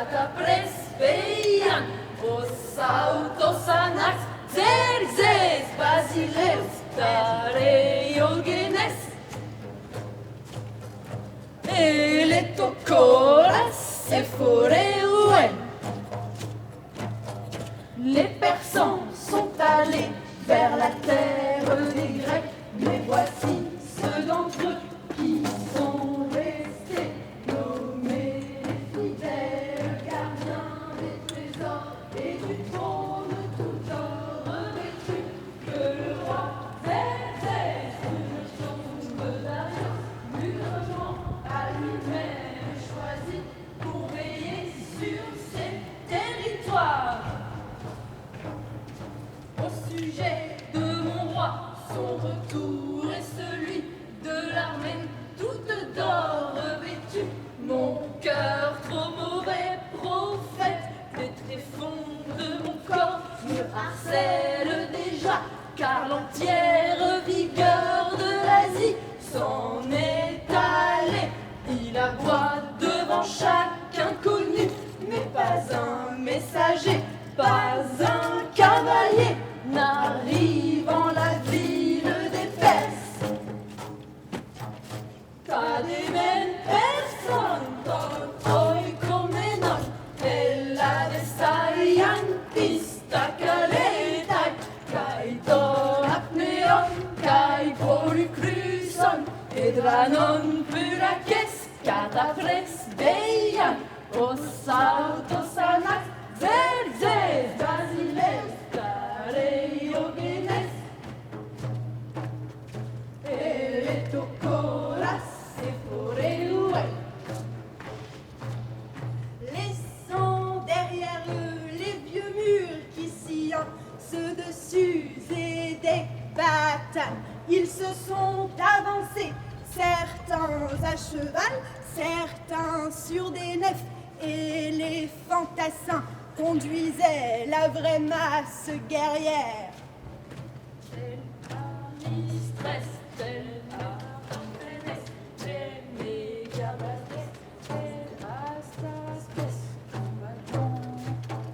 Catapres veian, os autos anax, Xerzes, Basileus, Dareiogenes, Eletocoras, Ephoreuen. Les Persans sont allés vers la terre des Grecs, mais voici ceux d'entre eux qui sont restés, nommés les fidèles gardiens des trésors et du trône tout or revêtu, que le roi Xerxès, une tombe d'Arios, mûrement à lui-même choisi pour veiller sur ses territoires. Au sujet de mon roi, son retour est celui de l'armée toute d'or revêtue. Mon cœur trop mauvais prophète des tréfonds de mon corps me harcèle déjà, car l'entière vigueur de l'Asie s'en est allée. Il aboie devant chaque inconnu, mais pas un messager, pas un cavalier n'arrive en la ville des Perses. Tademen person oikomenon, ella desaian pista kaletai, kai to apneon, kai polycruson, edranon purakes, catapres veian, os autos anax, Xerzes, Basileus, Dareiogenes, Eletocoras, Ephoreuen. Laissant derrière eux les vieux murs qui sillent ceux de Suse et des batailles, ils se sont avancés, certains à cheval, certains sur des nefs, et les fantassins conduisaient la vraie masse guerrière. Tel Amistress, tel Artenes, tel Mégabastes, tel Astaspes, combattants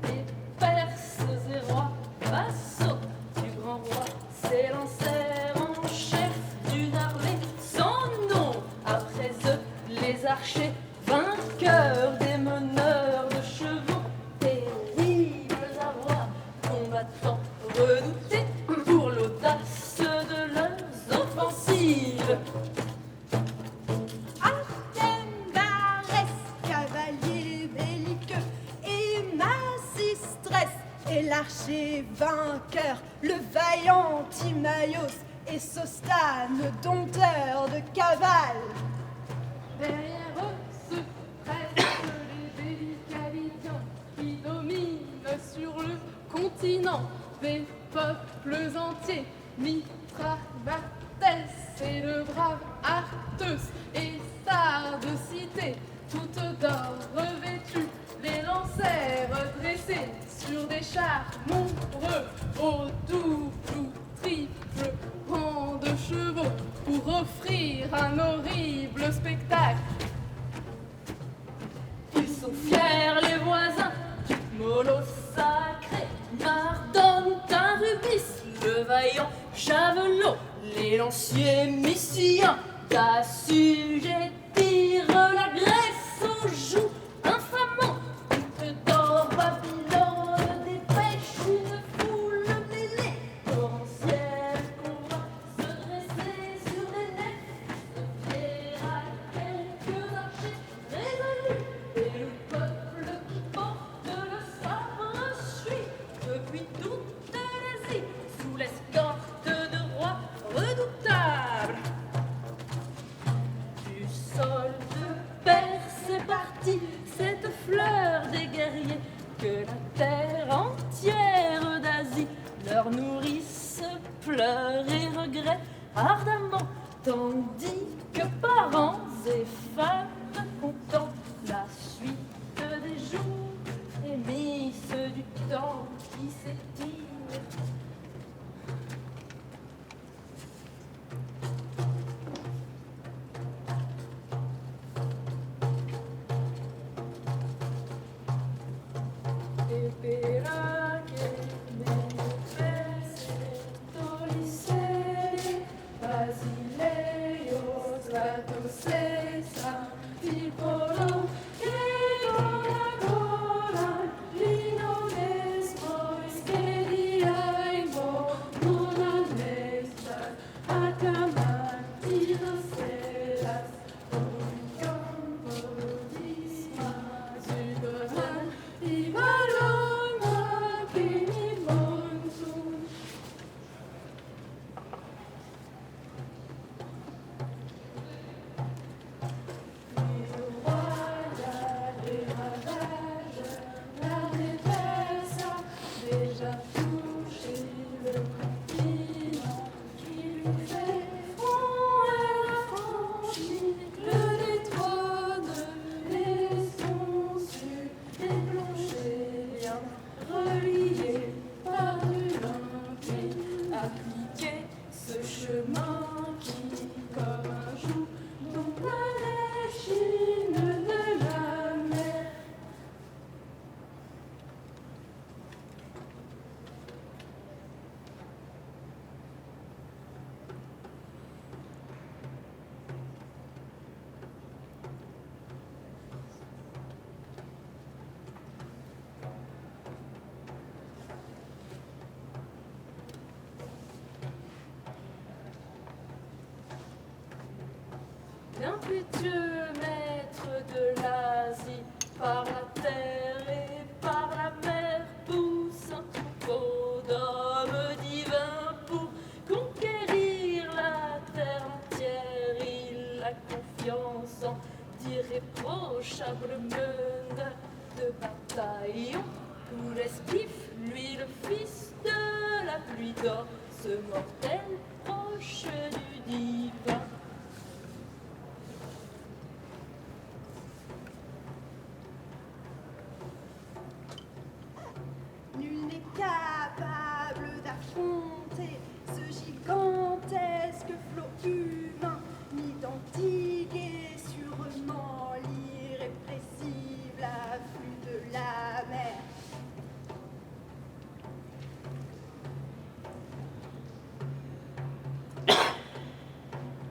des Perses et rois, vassaux du grand roi, s'élancèrent en chef d'une armée sans nom. Après eux, les archers, vainqueurs des meneurs de chevaux, terribles à voir, combattants redoutés pour l'audace de leurs offensives. Artembarès, cavalier belliqueux, et Massistrès, et l'archer vainqueur, le vaillant Timaios, et Sostane, dompteur de cavale. Derrière eux se pressent les délicats Lydiens qui dominent sur le continent des peuples entiers. Mithradatès et le brave Arteus et Sarde cité, toutes d'or revêtues, les lancèrent dressés sur des chars nombreux au double ou triple rang de chevaux pour offrir un horrible spectacle. Ils sont fiers, les voisins, du mollo sacré, Mardon, un rubis, le vaillant javelot, les lanciers mysiens, d'assujettir la Grèce aux joues infamant, toute d'or Babylone dépêche une foule mêlée, torrentiel combat, se dresser sur les nefs, se fier à quelques archers résolus, et le peuple qui porte le sabre suit depuis toute l'Asie, sous l'escorte de rois redoutables. Du sol de Perse est partie cette fleur des guerriers que la terre entière d'Asie leur nourrice pleure et regrette ardemment, tandis que parents et femmes contemplent la suite des jours et miss du temps qui s'étire. L'impétueux maître de l'Asie, par la terre et par la mer, pousse un troupeau d'hommes divins pour conquérir la terre entière. Il a confiance en d'irréprochables meneurs de bataillon. Pour l'esquif, lui le fils de la pluie d'or, ce mortel proche du divin. Nul n'est capable d'affronter ce gigantesque flot humain, ni d'endiguer sûrement l'irrépressible afflux de la mer.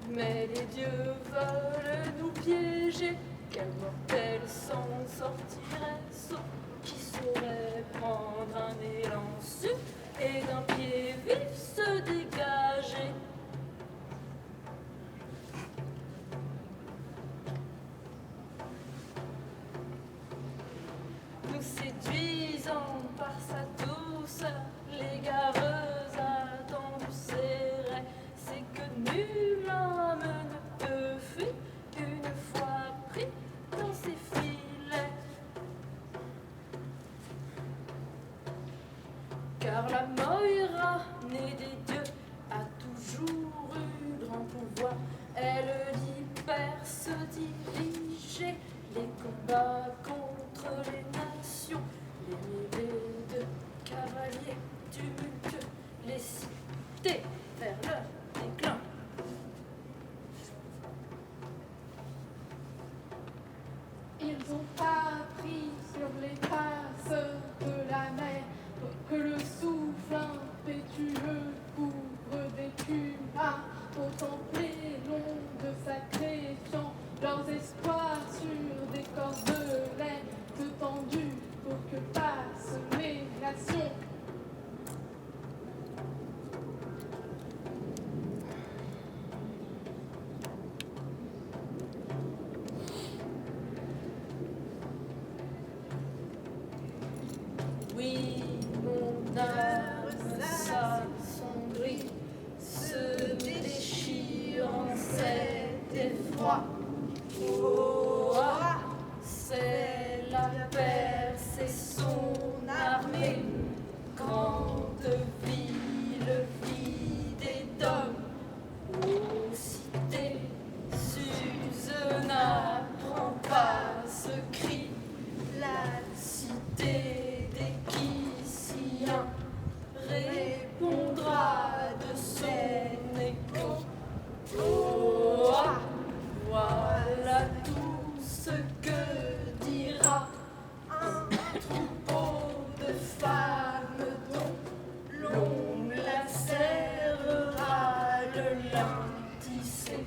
Mais les dieux veulent nous piéger. Quel mortel s'en sortirait sauf qui saurait prendre un élan sup et d'un pied vif se dégager. Nous séduisant par sa douceur, l'égareuse attendue serrait, c'est que nul homme ne peut fuir une fois pris dans ses filets. Car la Moira, née des dieux, a toujours eu grand pouvoir. Elle libère se diriger les combats contre les nations, les milliers de cavaliers tumultueux, les cités vers leur déclin. Ils ont appris sur les traces de la mer que le souffle impétueux couvre d'écume à contempler l'onde sacrifiant leurs espoirs sur des cordelets tendus pour que passent les nations. Oui, mon âme s'assombrit, se déchire en cet effroi. Oh, ah, c'est la Perse et son armée, grande ville vidée d'hommes. Ô cité, s'use n'apprend pas ce cri, la cité des Kissiens répondra de son écho. Oh, ah, voilà tout ce que dira un troupeau de femmes dont l'ombre lacérera le lin tissé.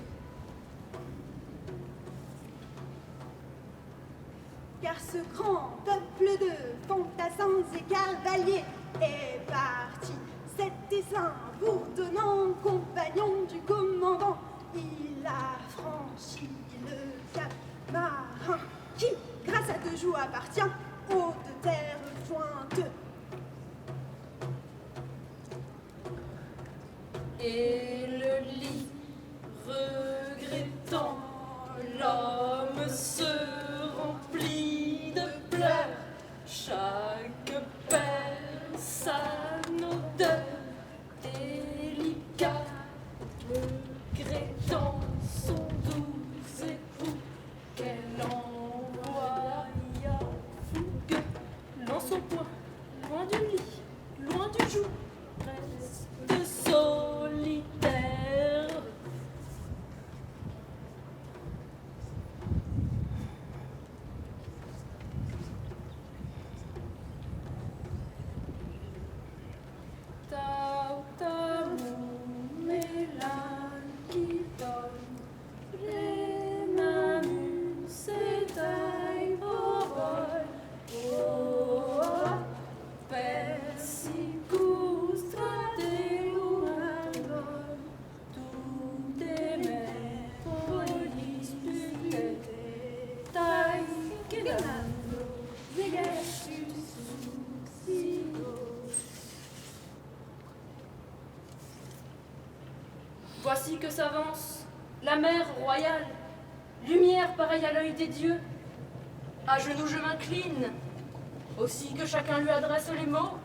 Car ce grand peuple de fantassins et cavaliers est parti, cet essaim bourdonnant, compagnon du commandant. Il a franchi le cap marin qui, grâce à deux joues, appartient aux deux terres jointeux. Et le lit, regrettant, l'homme se remplit de pleurs. Chaque personne odeur délicate regrettant son doux époux qu'elle envoie fougue. Lance au point, loin du lit, loin du joug, reste solitaire. Voici que s'avance la mère royale, lumière pareille à l'œil des dieux. À genoux je m'incline, aussi que chacun lui adresse les mots,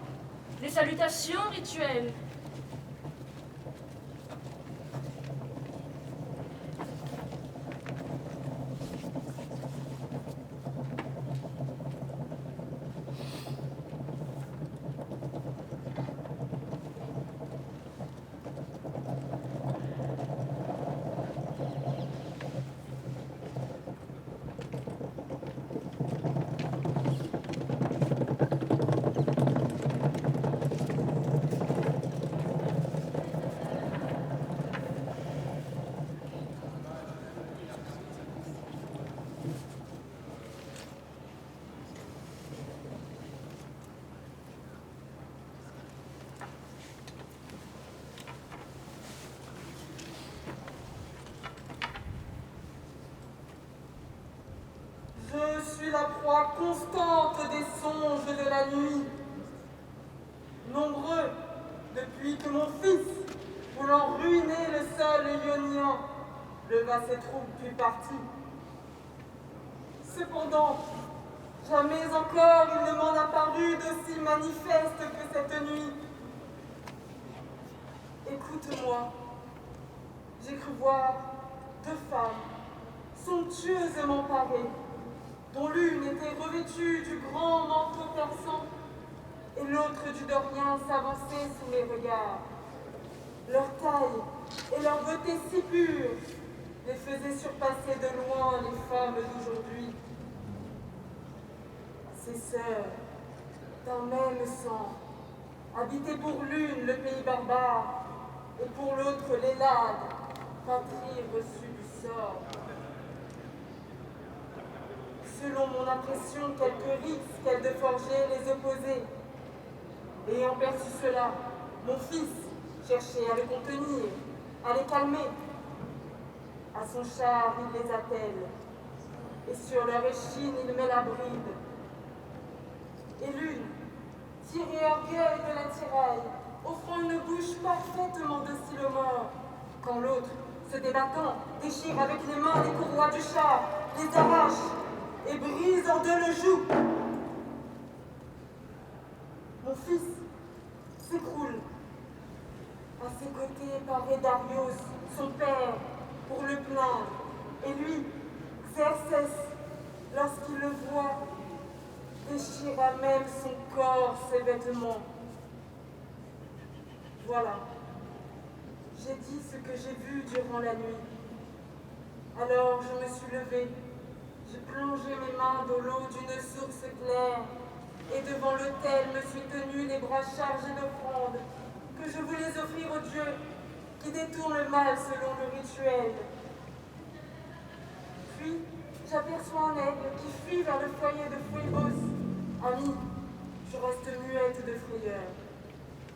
les salutations rituelles. Je suis la proie constante des songes de la nuit. Nombreux, depuis que mon fils, voulant ruiner le sol ionien, leva ses troupes puis partit. Cependant, jamais encore il ne m'en a paru d'aussi manifeste que cette nuit. Écoute-moi, j'ai cru voir deux femmes somptueusement parées, dont l'une était revêtue du grand manteau persan et l'autre du dorien s'avançait sous mes regards. Leur taille et leur beauté si pure les faisaient surpasser de loin les femmes d'aujourd'hui. Ces sœurs, d'un même sang, habitaient pour l'une le pays barbare et pour l'autre l'Hélade, patrie reçue du sort. Selon mon impression, quelques risques qu'elle de forger les opposaient. Ayant perçu cela, mon fils cherchait à le contenir, à les calmer. À son char, il les attelle, et sur leur échine, il met la bride. Et l'une, tirée orgueil de l'attirail, offrant une bouche parfaitement docile aux morts, quand l'autre, se débattant, déchire avec les mains les courroies du char, les arrache et brise en deux le joug. Mon fils s'écroule. À ses côtés paraît Darius, son père, pour le plaindre. Et lui, Xerxès, lorsqu'il le voit, déchira même son corps, ses vêtements. Voilà. J'ai dit ce que j'ai vu durant la nuit. Alors je me suis levée. J'ai plongé mes mains dans l'eau d'une source claire, et devant l'autel me suis tenu les bras chargés d'offrandes, que je voulais offrir aux dieux, qui détournent le mal selon le rituel. Puis, j'aperçois un aigle qui fuit vers le foyer de Phébos. Ami, je reste muette de frayeur.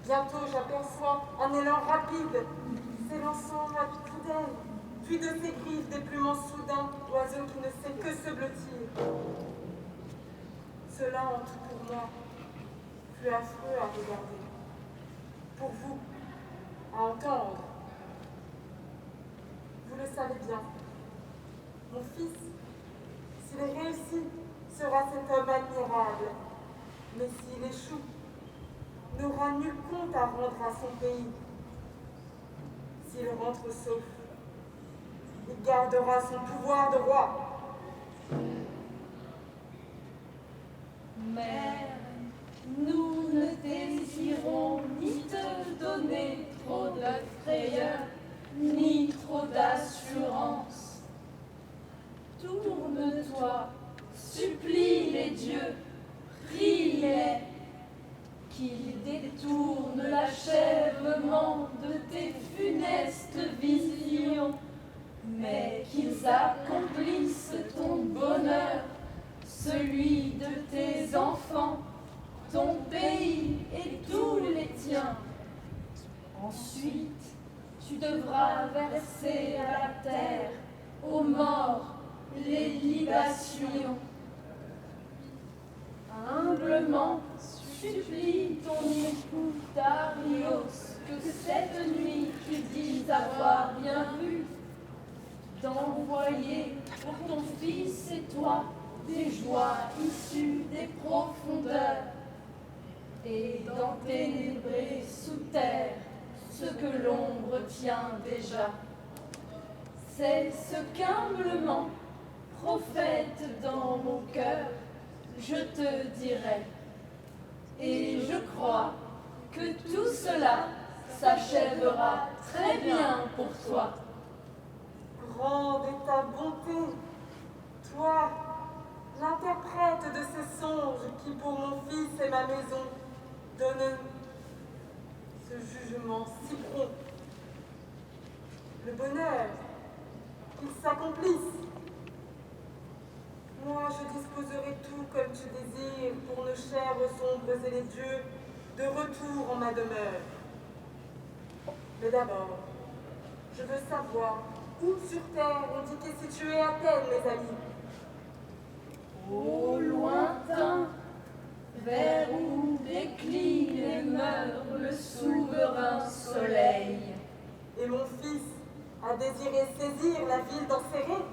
Bientôt, j'aperçois un élan rapide, s'élançant à toute d'elle, puis de ses griffes déplumant soudain l'oiseau qui ne sait que se blottir. Cela, en tout pour moi, fut affreux à regarder. Pour vous, à entendre. Vous le savez bien, mon fils, s'il réussit, sera cet homme admirable, mais s'il échoue, n'aura nul compte à rendre à son pays. S'il ventre sauf. Il gardera son pouvoir de roi. Mère, nous ne désirons ni te donner trop de frayeur, ni trop d'assurance. Tourne-toi, supplie les dieux, prie-les, qu'ils détournent l'achèvement de tes funestes visions, mais qu'ils accomplissent ton bonheur, celui de tes enfants, ton pays et tous les tiens. Ensuite, tu devras verser à la terre, aux morts, les libations. Humblement, supplie ton époux Darius que cette nuit tu dis avoir bien vu, d'envoyer pour ton fils et toi des joies issues des profondeurs et d'enténébrer sous terre ce que l'ombre tient déjà. C'est ce qu'humblement, prophète dans mon cœur, je te dirai. Et je crois que tout cela s'achèvera très bien pour toi. Grande est ta bonté, toi, l'interprète de ces songes qui pour mon fils et ma maison donnent ce jugement si prompt. Le bonheur, qu'il s'accomplisse. Moi, je disposerai tout comme tu désires pour nos chèvres sombres et les dieux de retour en ma demeure. Mais d'abord, je veux savoir où sur terre on dit qu'est située Athènes, mes amis. Au lointain, vers où décline et meurt le souverain soleil. Et mon fils a désiré saisir la ville d'Encéré.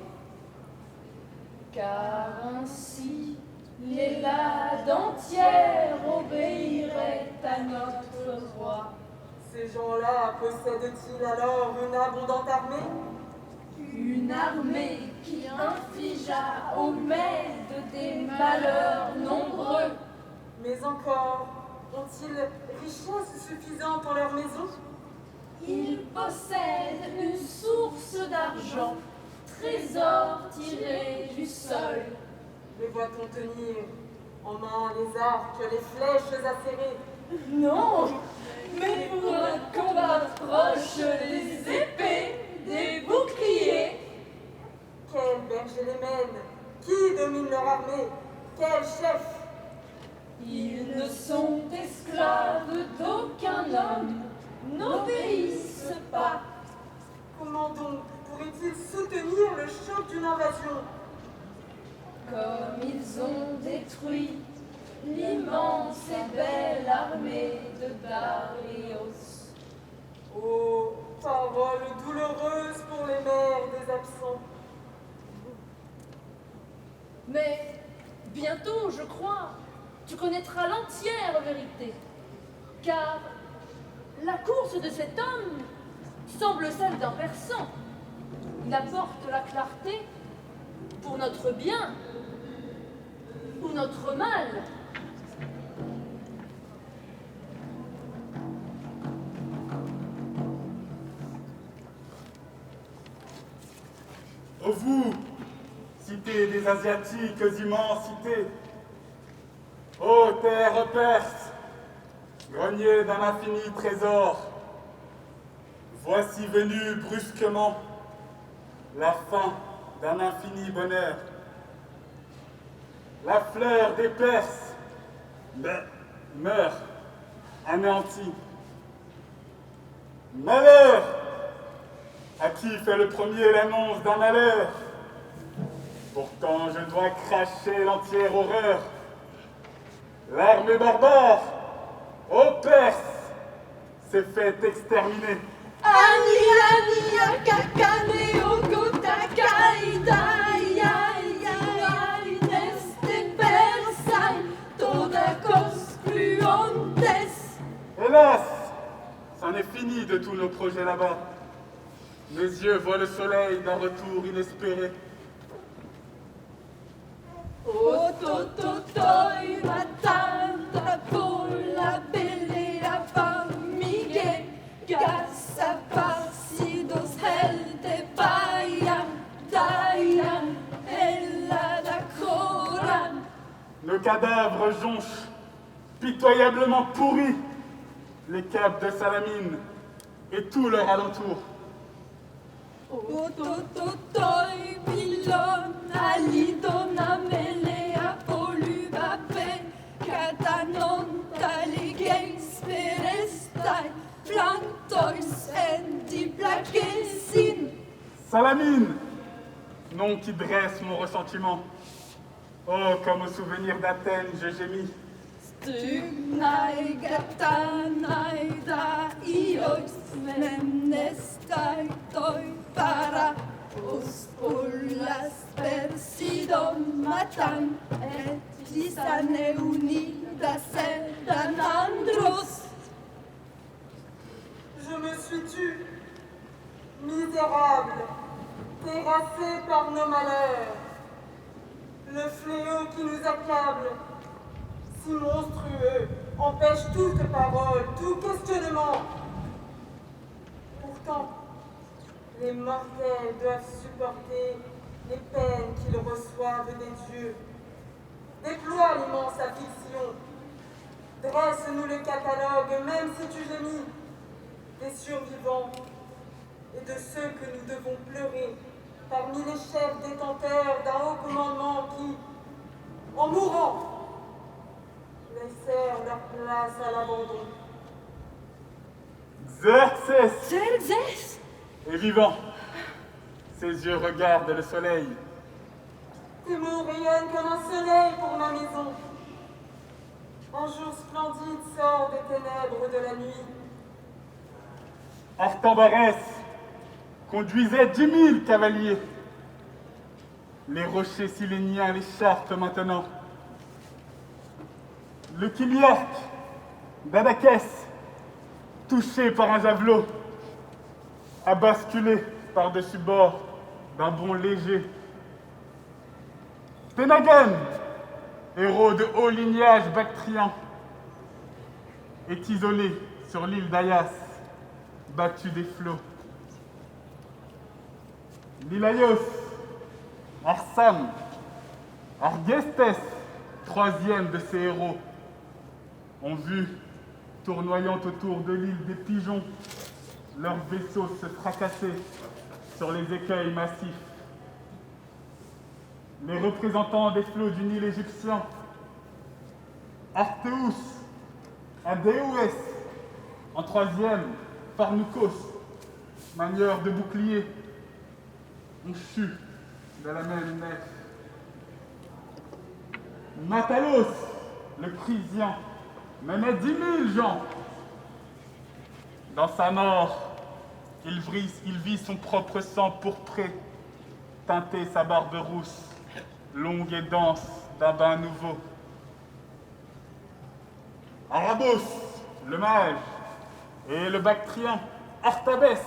Car ainsi, les Lades entières obéiraient à notre roi. Ces gens-là possèdent-ils alors une abondante armée? Une armée qui infligea aux Mèdes des malheurs nombreux. Mais encore, ont-ils richesse suffisante en leur maison? Ils possèdent une source d'argent, trésor tiré du sol. Les voit-on tenir en main les arcs, les flèches acérées? Non, mais pour un combat proche, les épées, des boucliers. Quels bergers les mènent? Qui domine leur armée? Quel chef? Ils ne sont esclaves d'aucun homme, n'obéissent pas. Comment donc pourraient-ils soutenir le choc d'une invasion? Comme ils ont détruit l'immense et belle armée de Darius. Oh, paroles douloureuses pour les mères des absents. Mais bientôt, je crois, tu connaîtras l'entière vérité. Car la course de cet homme semble celle d'un Persan. Il apporte la clarté pour notre bien ou notre mal. Ô vous, cité des Asiatiques immensités, ô terre perse, grenier d'un infini trésor, voici venue brusquement la fin d'un infini bonheur. La fleur des Perses meurt, anéantie. Malheur! À qui fait le premier l'annonce d'un malheur? Pourtant je dois cracher l'entière horreur. L'armée barbare, ô Perse, s'est fait exterminer. Hélas, c'en est fini de tous nos projets là-bas. Mes yeux voient le soleil d'un retour inespéré. Otototoi matanda por la pelea pa Miguel Gassa parcidos helde bayan dayan ella da coran. Le cadavre jonche, pitoyablement pourri, les caps de Salamine et tout leur alentour. Otototoi pilon alidona melea polubape katanon taligeis perestai plantois endi plakesin. Salamine, nom qui dresse mon ressentiment. Oh, comme au souvenir d'Athènes, je gémis. Stygnae gatanae da ios memnestai toi para os pollas persidom matan et lisane unidas edan andros. Je me suis tue, misérable, terrassé par nos malheurs. Le fléau qui nous accable, si monstrueux, empêche toute parole, tout questionnement. Pourtant, les mortels doivent supporter les peines qu'ils reçoivent des dieux. Déploie l'immense affliction. Dresse-nous le catalogue, même si tu gémis, des survivants et de ceux que nous devons pleurer parmi les chefs détenteurs d'un haut commandement qui, en mourant, laissèrent leur place à l'abandon. Xerxès est vivant. Ses yeux regardent le soleil. Tes mots rayonnent comme un soleil pour ma maison. Un jour splendide sort des ténèbres de la nuit. Artambarès conduisait 10 000 cavaliers. Les rochers siléniens l'écharpent maintenant. Le Kyliarque d'Adakès, touché par un javelot, a basculé par-dessus bord d'un bond léger. Ténagan, héros de haut lignage bactrien, est isolé sur l'île d'Aias, battu des flots. Lilaios, Arsam, Argestes, troisième de ces héros, ont vu, tournoyant autour de l'île des pigeons, leurs vaisseaux se fracasser sur les écueils massifs. Les représentants des flots du Nil égyptien, Arteus, Adéouès, en troisième, Parnoukos, manieur de bouclier, ont chu de la même nef. Matalos, le Chrysien, menait 10 000 gens. Dans sa mort, il vit son propre sang pourpré teinter sa barbe rousse, longue et dense d'un bain nouveau. Arabos, le mage, et le Bactrien, Artabès,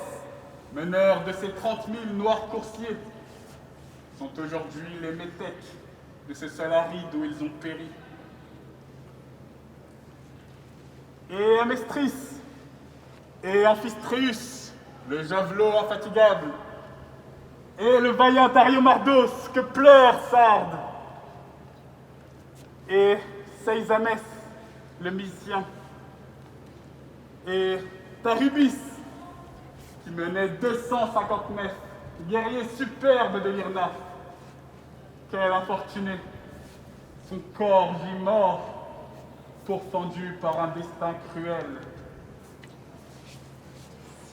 meneurs de ces 30 000 noirs coursiers, sont aujourd'hui les métèques de ce sol aride où ils ont péri. Et Amestris, et Amphistréus, le javelot infatigable, et le vaillant Ariomardos que pleure Sardes, et Seisamès, le Mysien, et Tarubis, qui menait 259 guerriers superbes de l'Irna. Quel infortuné! Son corps gît mort, pourfendu par un destin cruel.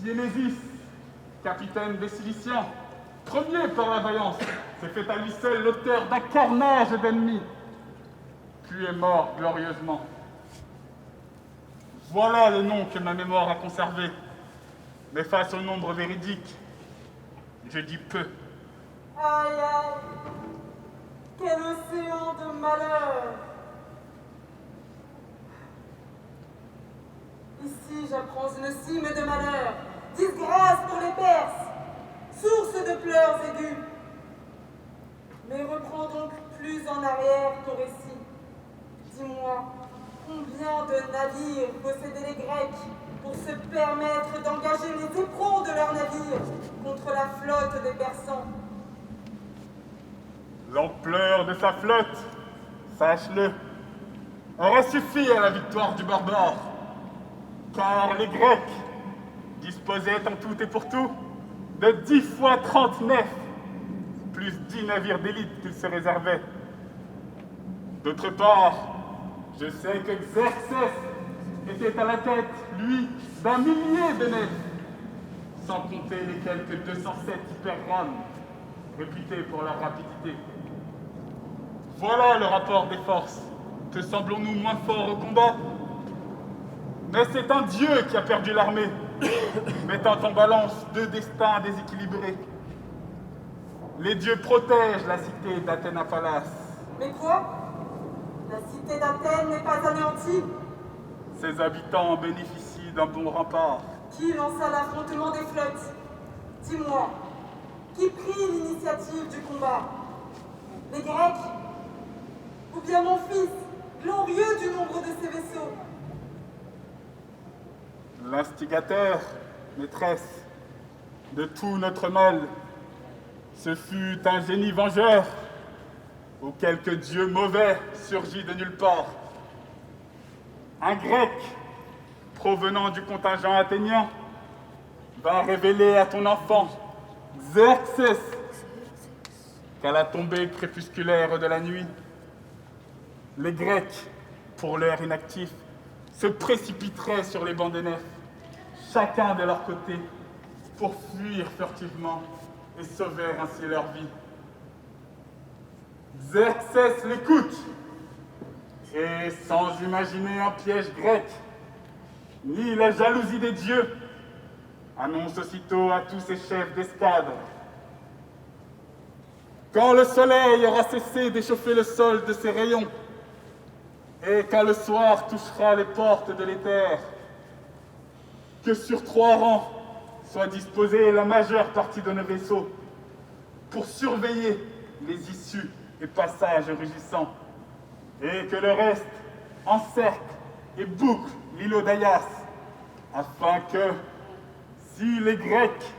Siénésis, capitaine des Ciliciens, premier par la vaillance, s'est fait à lui seul l'auteur d'un carnage d'ennemis, puis est mort glorieusement. Voilà le nom que ma mémoire a conservé, mais face au nombre véridique, je dis peu. Aïe aïe, quel océan de malheur! Ici j'apprends une cime de malheur, disgrâce pour les Perses, pleurs aigus. Mais reprends donc plus en arrière ton récit. Dis-moi, combien de navires possédaient les Grecs pour se permettre d'engager les éperons de leurs navires contre la flotte des Persans? L'ampleur de sa flotte, sache-le, aurait suffi à la victoire du barbare, car les Grecs disposaient en tout et pour tout de 10 fois 30 nefs, plus 10 navires d'élite qu'ils se réservaient. D'autre part, je sais que Xerxès était à la tête, lui, d'1 millier de nefs, sans compter les quelques 207 hyperrames, réputés pour leur rapidité. Voilà le rapport des forces. Que semblons-nous moins forts au combat? Mais c'est un dieu qui a perdu l'armée, mettant en balance deux destins déséquilibrés. Les dieux protègent la cité d'Athéna-Pallas. Mais quoi? La cité d'Athènes n'est pas anéantie? Ses habitants bénéficient d'un bon rempart. Qui lança l'affrontement des flottes? Dis-moi, qui prit l'initiative du combat? Les Grecs? Ou bien mon fils, glorieux du nombre de ses vaisseaux? L'instigateur, maîtresse, de tout notre mal, ce fut un génie vengeur, ou quelque dieu mauvais surgit de nulle part. Un Grec, provenant du contingent athénien, va révéler à ton enfant, Xerxès, qu'à la tombée crépusculaire de la nuit, les Grecs, pour l'heure inactifs, se précipiteraient sur les bancs des nefs, chacun de leur côté, pour fuir furtivement et sauver ainsi leur vie. Xerxès l'écoute, et sans imaginer un piège grec, ni la jalousie des dieux, annonce aussitôt à tous ses chefs d'escadre: quand le soleil aura cessé d'échauffer le sol de ses rayons, et quand le soir touchera les portes de l'éther, que sur 3 rangs soit disposée la majeure partie de nos vaisseaux pour surveiller les issues et passages rugissants, et que le reste encercle et boucle l'îlot d'Aias, afin que, si les Grecs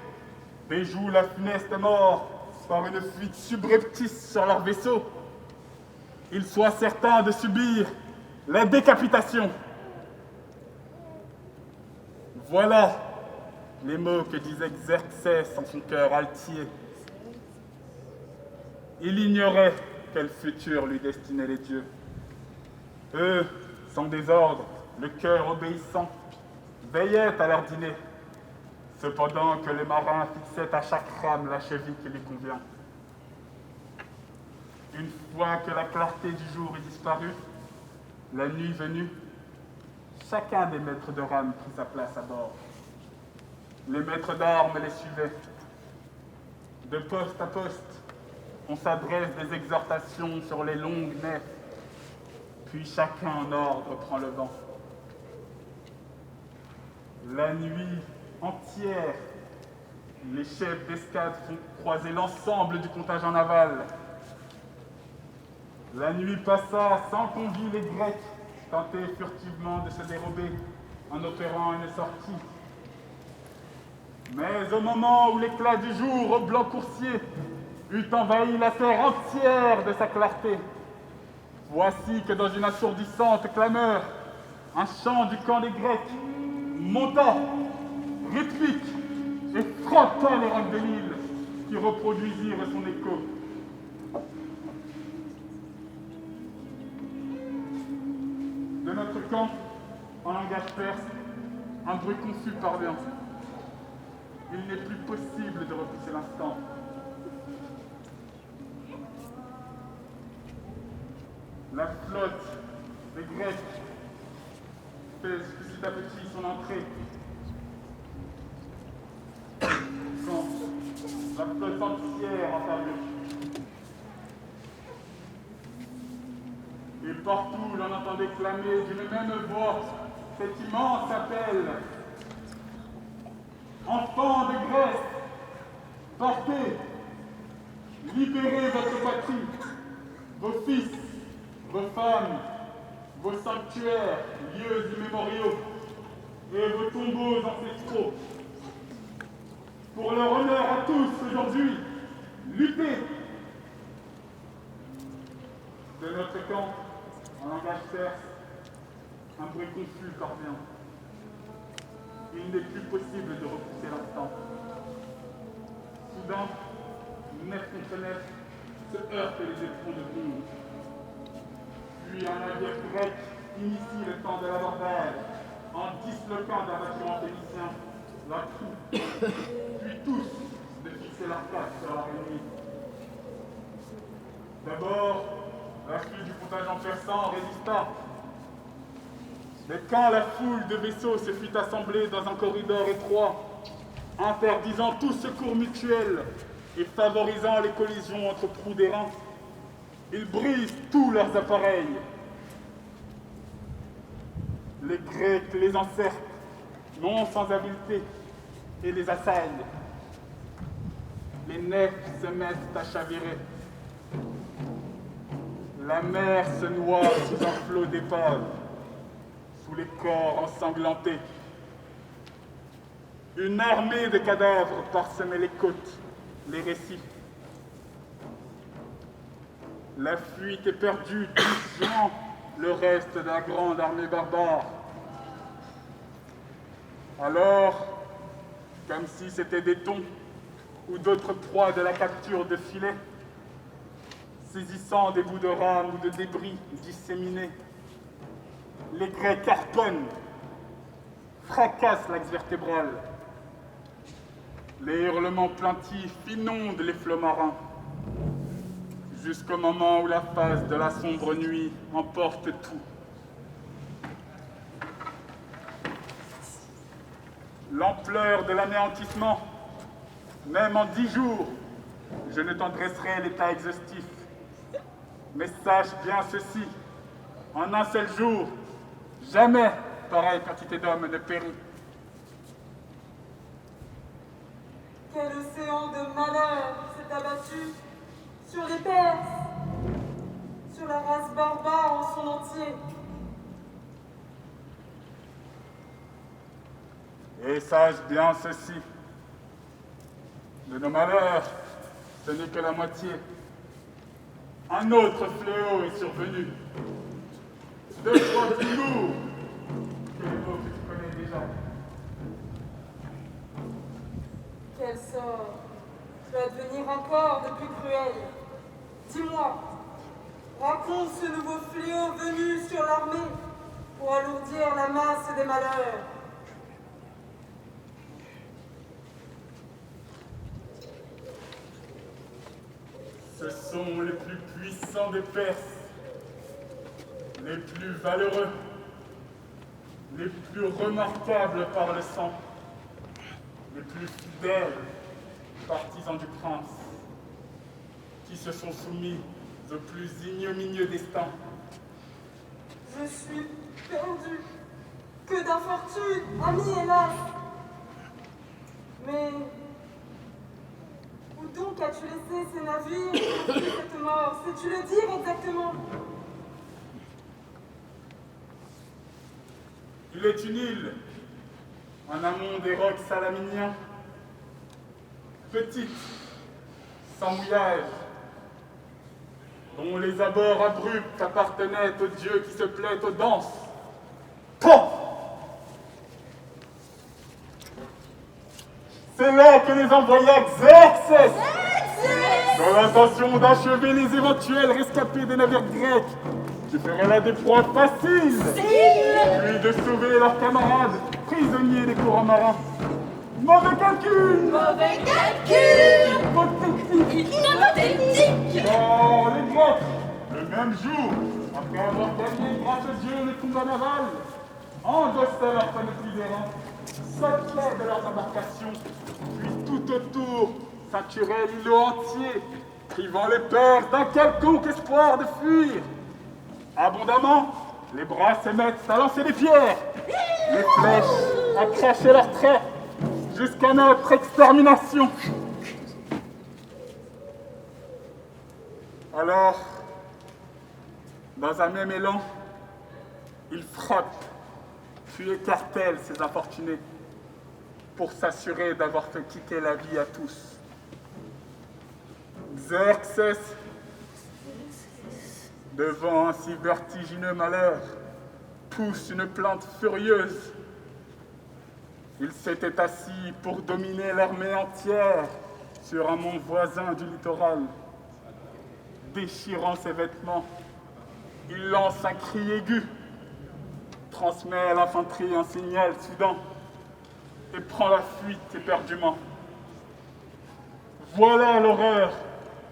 déjouent la funeste mort par une fuite subreptice sur leur vaisseau, ils soient certains de subir la décapitation. Voilà les mots que disait Xerxès en son cœur altier. Il ignorait quel futur lui destinaient les dieux. Eux, sans désordre, le cœur obéissant, veillaient à leur dîner, cependant que les marins fixaient à chaque rame la cheville qui lui convient. Une fois que la clarté du jour eut disparu, la nuit venue, chacun des maîtres de rame prit sa place à bord. Les maîtres d'armes les suivaient. De poste à poste, on s'adresse des exhortations sur les longues nefs, puis chacun en ordre prend le vent. La nuit entière, les chefs d'escadre font croiser l'ensemble du contingent naval. La nuit passa sans qu'on vît les Grecs tenter furtivement de se dérober en opérant une sortie. Mais au moment où l'éclat du jour au blanc coursier eut envahi la terre entière de sa clarté, voici que dans une assourdissante clameur, un chant du camp des Grecs monta, rythmique, et frappa les rocs de l'île, qui reproduisirent son écho. De notre camp, en langage perse, un bruit confus parvient. Il n'est plus possible de repousser l'instant. La flotte des Grecs fait petit à petit son entrée. Quand la flotte entière apparut. Et partout, l'on entendait clamer d'une même voix cet immense appel. Enfants de Grèce, partez, libérez votre patrie, vos fils, vos femmes, vos sanctuaires, lieux immémoriaux, et vos tombeaux ancestraux. Pour leur honneur à tous aujourd'hui, luttez. De notre camp, en langage perse, un bruit confus parvient. Il n'est plus possible de repousser l'instant. Soudain, nef contre nef, se heurtent les éperons de Pont. Puis un navire grec initie le temps de l'abordage en disloquant d'un bâtiment phénicien la proue, puis tous de fixer leur cap sur leur ennemi. D'abord, l'afflux du contingent persan résista. Mais quand la foule de vaisseaux se fut assemblée dans un corridor étroit, interdisant tout secours mutuel et favorisant les collisions entre trous d'airain, ils brisent tous leurs appareils. Les Grecs les encerclent, non sans habileté, et les assaillent. Les nefs se mettent à chavirer. La mer se noie sous un flot d'épaves, sous les corps ensanglantés. Une armée de cadavres parsemait les côtes, les récits. La fuite est perdue, touchant le reste de la grande armée barbare. Alors, comme si c'était des thons ou d'autres proies de la capture de filets, saisissant des bouts de rames ou de débris disséminés, les Grecs harponnent, fracassent l'axe vertébral. Les hurlements plaintifs inondent les flots marins, jusqu'au moment où la face de la sombre nuit emporte tout. L'ampleur de l'anéantissement, même en 10 jours, je ne t'en dresserai l'état exhaustif. Mais sache bien ceci, en un seul jour, jamais pareille quantité d'hommes ne périt. Quel océan de malheur s'est abattu sur les Perses, sur la race barbare en son entier. Et sache bien ceci, de nos malheurs, ce n'est que la moitié. Un autre fléau est survenu, 2 fois plus lourd que les mots que tu connais déjà. Quel sort va devenir encore de plus cruel? Dis-moi, raconte ce nouveau fléau venu sur l'armée pour alourdir la masse des malheurs. Ce sont les plus puissants des Perses, les plus valeureux, les plus remarquables par le sang, les plus fidèles partisans du prince, qui se sont soumis au plus ignominieux destin. Je suis perdu. Que d'infortune, ami, hélas. Mais où donc as-tu laissé ces navires depuis cette mort? Sais-tu le dire exactement? Il est une île, en amont des rocs salaminiens, petite, sans mouillage, dont les abords abrupts appartenaient aux dieux qui se plaient aux danses. Pan! C'est là que les envoya Xerxès, dans l'intention d'achever les éventuels rescapés des navires grecs, qui feraient là des proies faciles, puis de sauver leurs camarades, prisonniers des courants marins. Mauvais calcul! Mauvais calcul! Hypothétique! Hypothétique! Oh, les Grecs, le même jour, après avoir gagné grâce aux dieux le combat naval, endossaient leur panoplie d'airain, sautaient de leurs embarcations, puis tout autour ceinturaient l'îlot entier, privant les Perses d'un quelconque espoir de fuir. Abondamment, les bras se mettent à lancer des pierres, les flèches à cracher leurs traits, jusqu'à notre extermination. Alors, dans un même élan, il frappe, puis écartèle ces infortunés pour s'assurer d'avoir fait quitter la vie à tous. Xerxès, devant un si vertigineux malheur, pousse une plainte furieuse. Il s'était assis pour dominer l'armée entière sur un mont voisin du littoral. Déchirant ses vêtements, il lance un cri aigu, transmet à l'infanterie un signal soudain et prend la fuite éperdument. Voilà l'horreur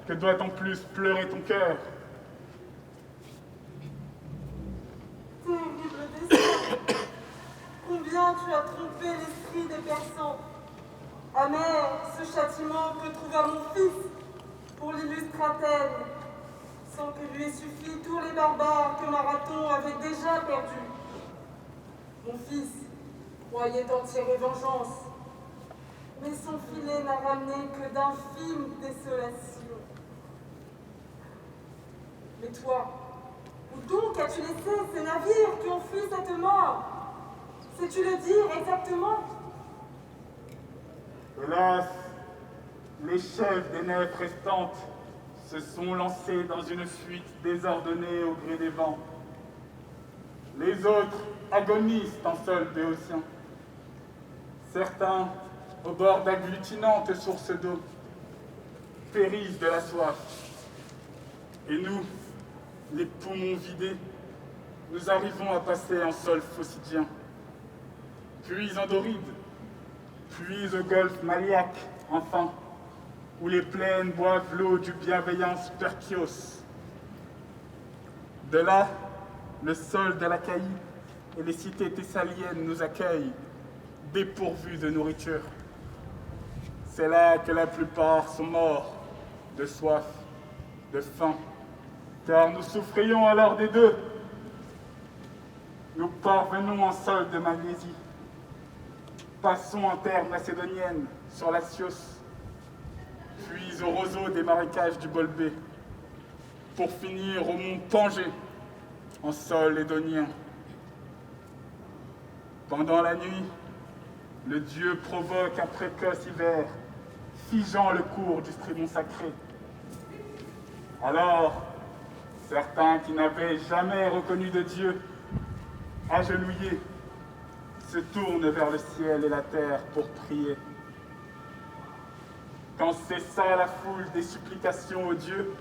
que doit en plus pleurer ton cœur. Terrible destin! Combien tu as trompé l'esprit des Persans! Amer, ce châtiment que trouva mon fils pour l'illustre Athènes, sans que lui aient suffi tous les barbares que Marathon avait déjà perdus. Mon fils croyait en tirer vengeance, mais son filet n'a ramené que d'infimes désolations. Mais toi, où donc as-tu laissé ces navires qui ont fui cette mort? Sais-tu le dire exactement? Hélas, les chefs des nefs restantes se sont lancés dans une fuite désordonnée au gré des vents. Les autres agonisent en sol béotien. Certains, au bord d'agglutinantes sources d'eau, périssent de la soif. Et nous, les poumons vidés, nous arrivons à passer en sol phocydien, puis en Doride, puis au golfe Maliaque, enfin, où les plaines boivent l'eau du bienveillant Sperchios. De là, le sol de l'Achaïe et les cités thessaliennes nous accueillent, dépourvus de nourriture. C'est là que la plupart sont morts, de soif, de faim, car nous souffrions alors des deux. Nous parvenons en sol de Magnésie, passons en terre macédonienne sur la Chios, puis au roseau des marécages du Bolbé, pour finir au mont Pangée, en sol édonien. Pendant la nuit, le dieu provoque un précoce hiver, figeant le cours du strimon sacré. Alors, certains qui n'avaient jamais reconnu de Dieu, agenouillés, se tournent vers le ciel et la terre pour prier. Quand cessa la foule des supplications aux dieux,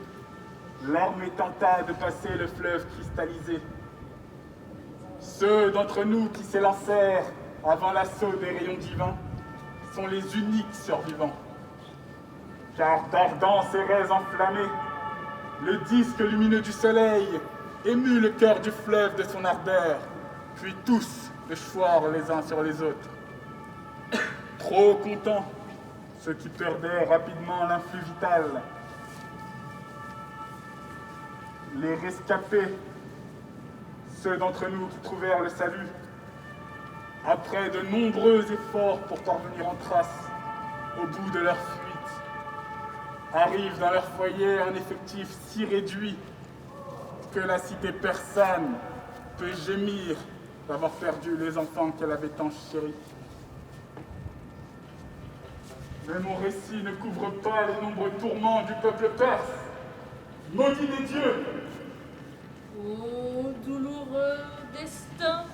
l'armée tenta de passer le fleuve cristallisé. Ceux d'entre nous qui s'élancèrent avant l'assaut des rayons divins sont les uniques survivants. Car d'ardents cérès enflammés, le disque lumineux du soleil émut le cœur du fleuve de son ardeur, puis tous le choirent les uns sur les autres. Trop contents, ceux qui perdaient rapidement l'influx vital. Les rescapés, ceux d'entre nous qui trouvèrent le salut, après de nombreux efforts pour parvenir en Thrace, au bout de leur fuite, arrivent dans leur foyer un effectif si réduit que la cité persane peut gémir d'avoir perdu les enfants qu'elle avait tant chéris. Mais mon récit ne couvre pas les nombreux tourments du peuple perse. Maudit des dieux! Ô douloureux destin,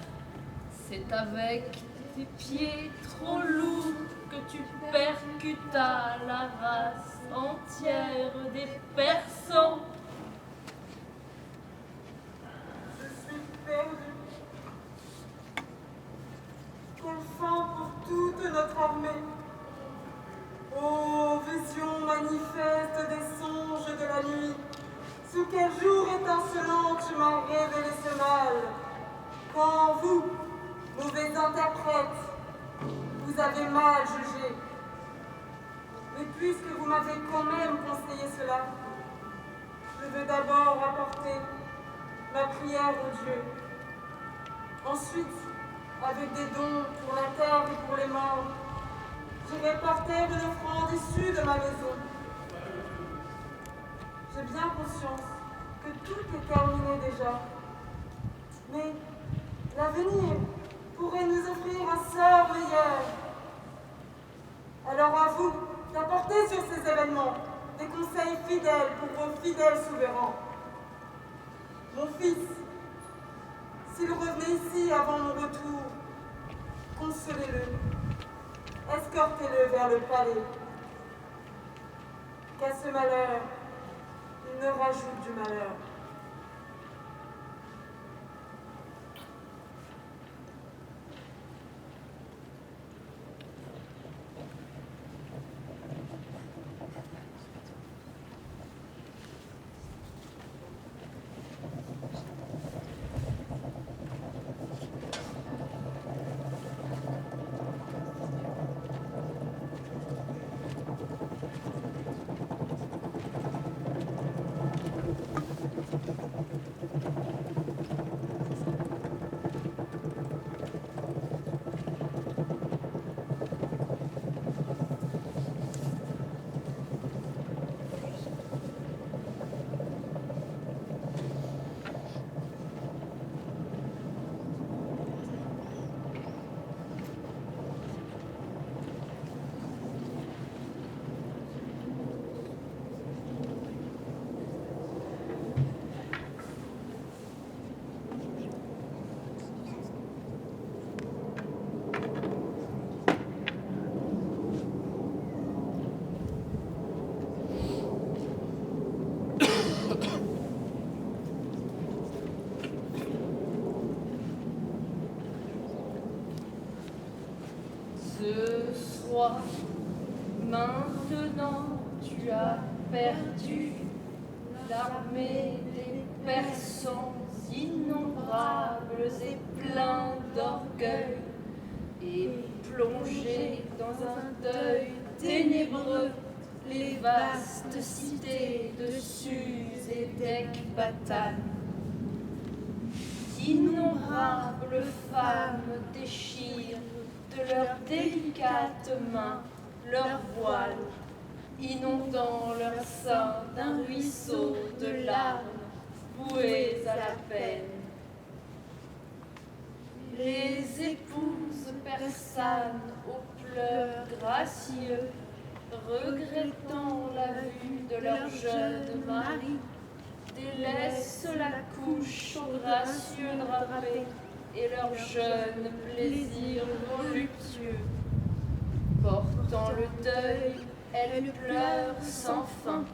c'est avec tes pieds trop lourds que tu percutas la race entière des Persans. Je suis perdu. Quelle fin pour toute notre armée. Ô vision manifeste des songes de la nuit, sous quel jour étincelant tu m'as révélé ce mal, quand vous, mauvais interprètes, vous avez mal jugé. Mais puisque vous m'avez quand même conseillé cela, je veux d'abord apporter ma prière au Dieu. Ensuite, avec des dons pour la terre et pour les morts, j'irai porter une offrande issue de ma maison. Je bien conscience que tout est terminé déjà. Mais l'avenir pourrait nous offrir un sort meilleur. Alors à vous d'apporter sur ces événements des conseils fidèles pour vos fidèles souverains. Mon fils, s'il revenait ici avant mon retour, consolez-le, escortez-le vers le palais. Qu'à ce malheur, il ne rajoute du malheur. Ce soir, maintenant tu as perdu l'armée des Persans innombrables et pleins d'orgueil, et plongé dans un deuil ténébreux, les vastes cités de Suse et d'Ecbatane. D'innombrables femmes déchirent de leurs délicates mains leurs voiles, inondant leurs seins d'un ruisseau de larmes vouées à la peine. Les épouses persanes aux pleurs gracieux, regrettant la vue de leur jeune mari, délaissent la couche aux gracieux drapés et leur jeune plaisir voluptueux. Portant le deuil, elles pleurent sans fin.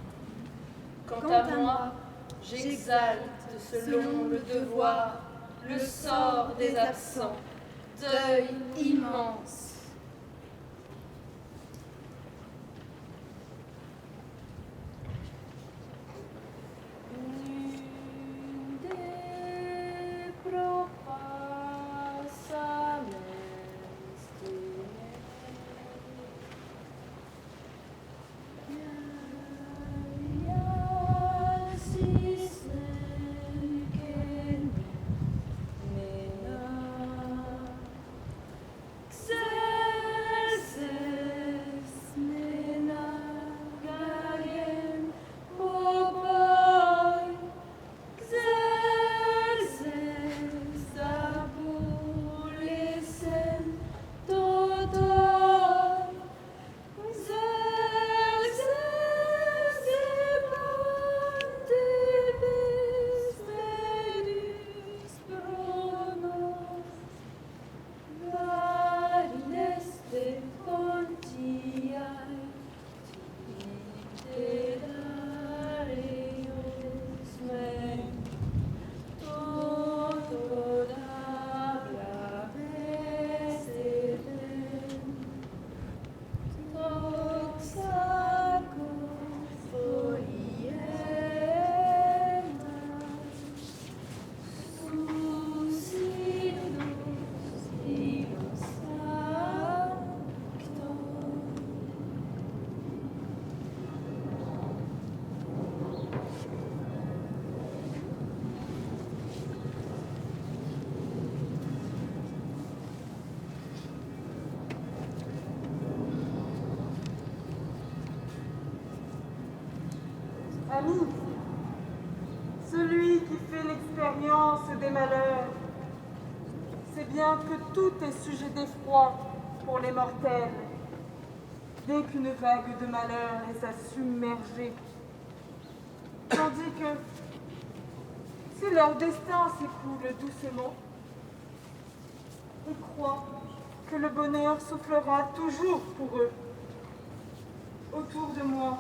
Quant à moi, j'exalte selon le devoir le sort des absents, deuil immense. Amis, qui fait l'expérience des malheurs, c'est bien que tout est sujet d'effroi pour les mortels, dès qu'une vague de malheur les a submergés. Tandis que, si leur destin s'écoule doucement, ils croient que le bonheur soufflera toujours pour eux. Autour de moi,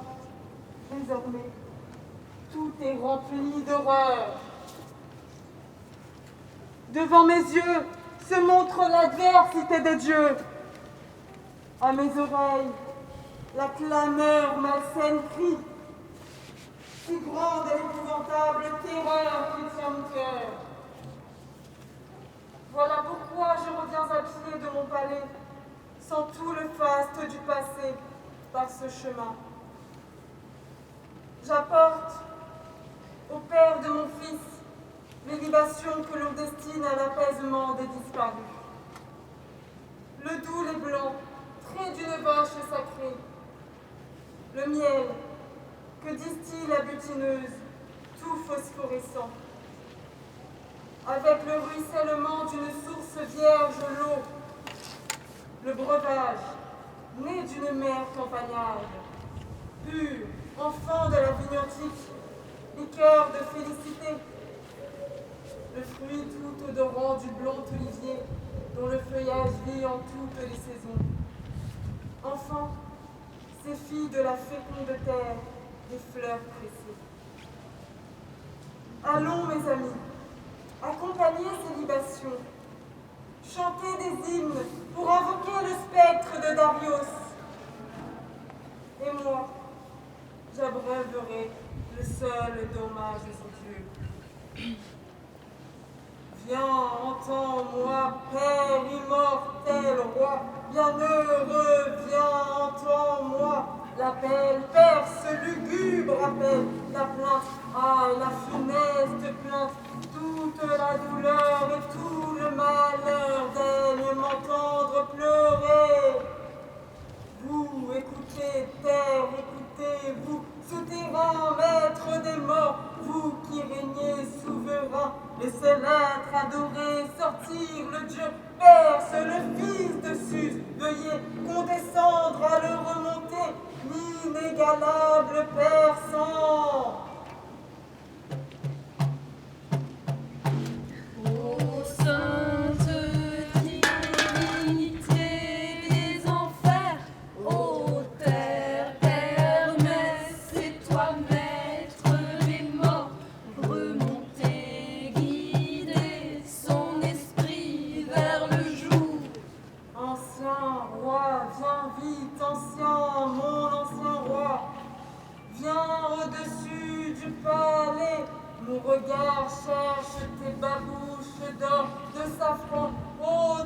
désormais, tout est rempli d'horreur. Devant mes yeux se montre l'adversité des dieux. À mes oreilles, la clameur malsaine crie. Si grande et épouvantable terreur qui tient mon cœur. Voilà pourquoi je reviens à pied de mon palais, sans tout le faste du passé, par ce chemin. J'apporte au père de mon fils les libations que l'on destine à l'apaisement des disparus. Le doux lait blanc, trait d'une vache sacrée. Le miel, que distille la butineuse, tout phosphorescent. Avec le ruissellement d'une source vierge l'eau. Le breuvage, né d'une mer campagnarde. Pur, enfant de la vigne antique, liqueur de félicité. Le fruit tout odorant du blanc olivier, dont le feuillage vit en toutes les saisons. Enfant, ces filles de la féconde terre, des fleurs pressées. Allons, mes amis, accompagner ces libations, chanter des hymnes pour invoquer le spectre de Darius. Et moi, j'abreuverai le seul d'hommages aux dieux. Viens, entends-moi, Père immortel, roi, bienheureux, viens, entends-moi. L'appel perce, lugubre appel, la plainte, aïe, la funeste plainte, toute la douleur et tout le malheur, daigne m'entendre pleurer. Vous, écoutez, terre, écoutez, vous, souterrain, maître des morts, vous qui régnez souverain, laissez l'être adoré sortir le Dieu Perse, le fils de Sus, veuillez condescendre à le remonter, l'inégalable persan. Ô sainte divinité des enfers, ô terre, Hermès, c'est toi maître des morts, remonter, guider son esprit vers le jour. Ancien roi, viens vite, ancien, mon ancien roi, viens au-dessus du palais, mon regard cherche tes babouches d'or, de safran, ô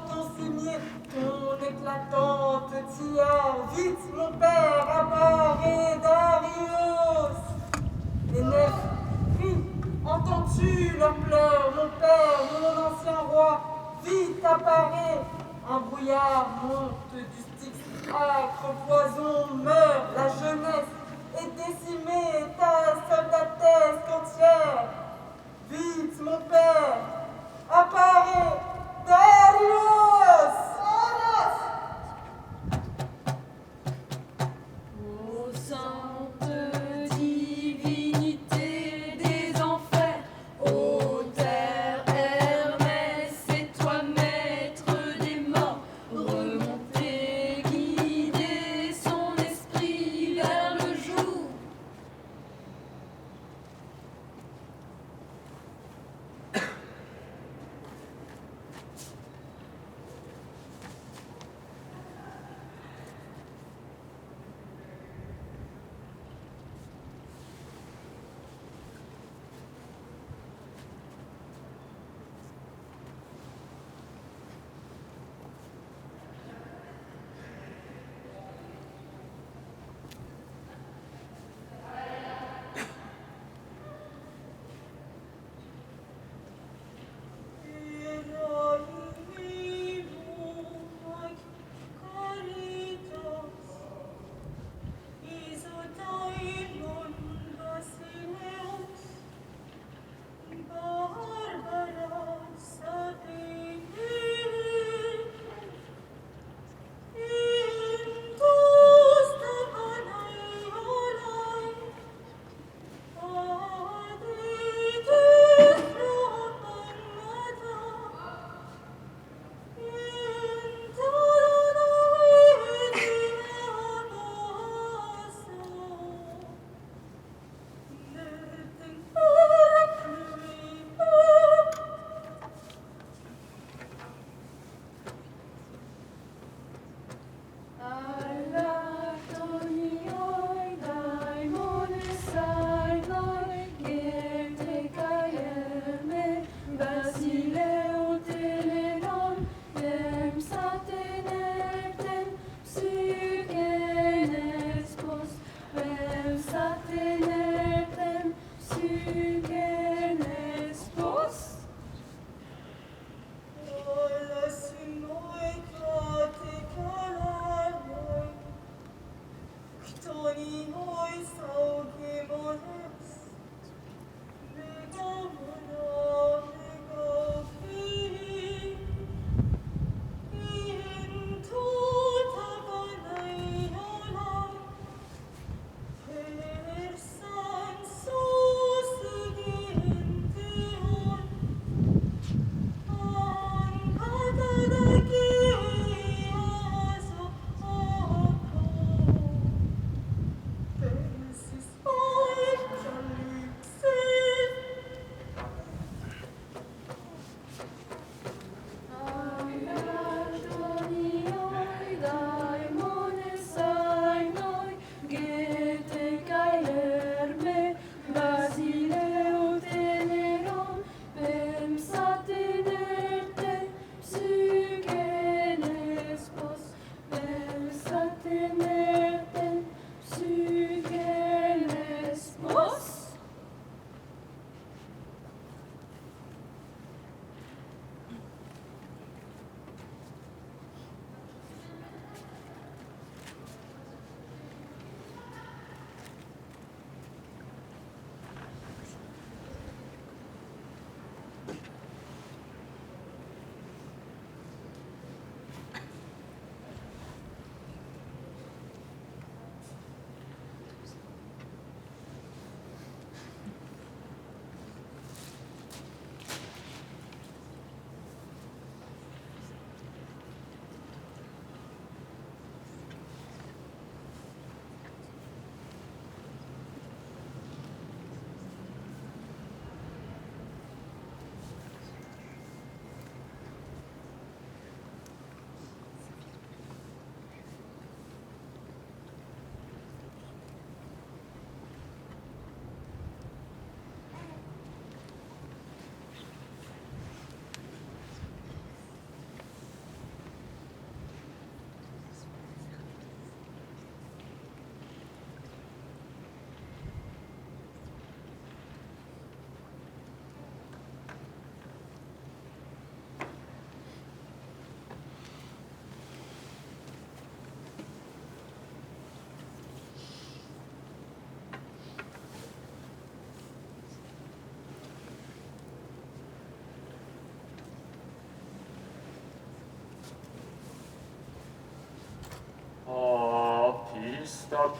ton cimier, ton éclatante tiare, vite mon père, apparaît Darius. Les nefs crient, entends-tu leurs pleurs, mon père, mon ancien roi, vite apparaît. Un brouillard monte du Styx, âcre poison meurt, la jeunesse est décimée, ta soldatesque entière. Vite, mon père, apparaît Darius! Ô sainte divinité des enfers, ô terre, Hermès, c'est toi maître des morts, remonter, guider son esprit vers le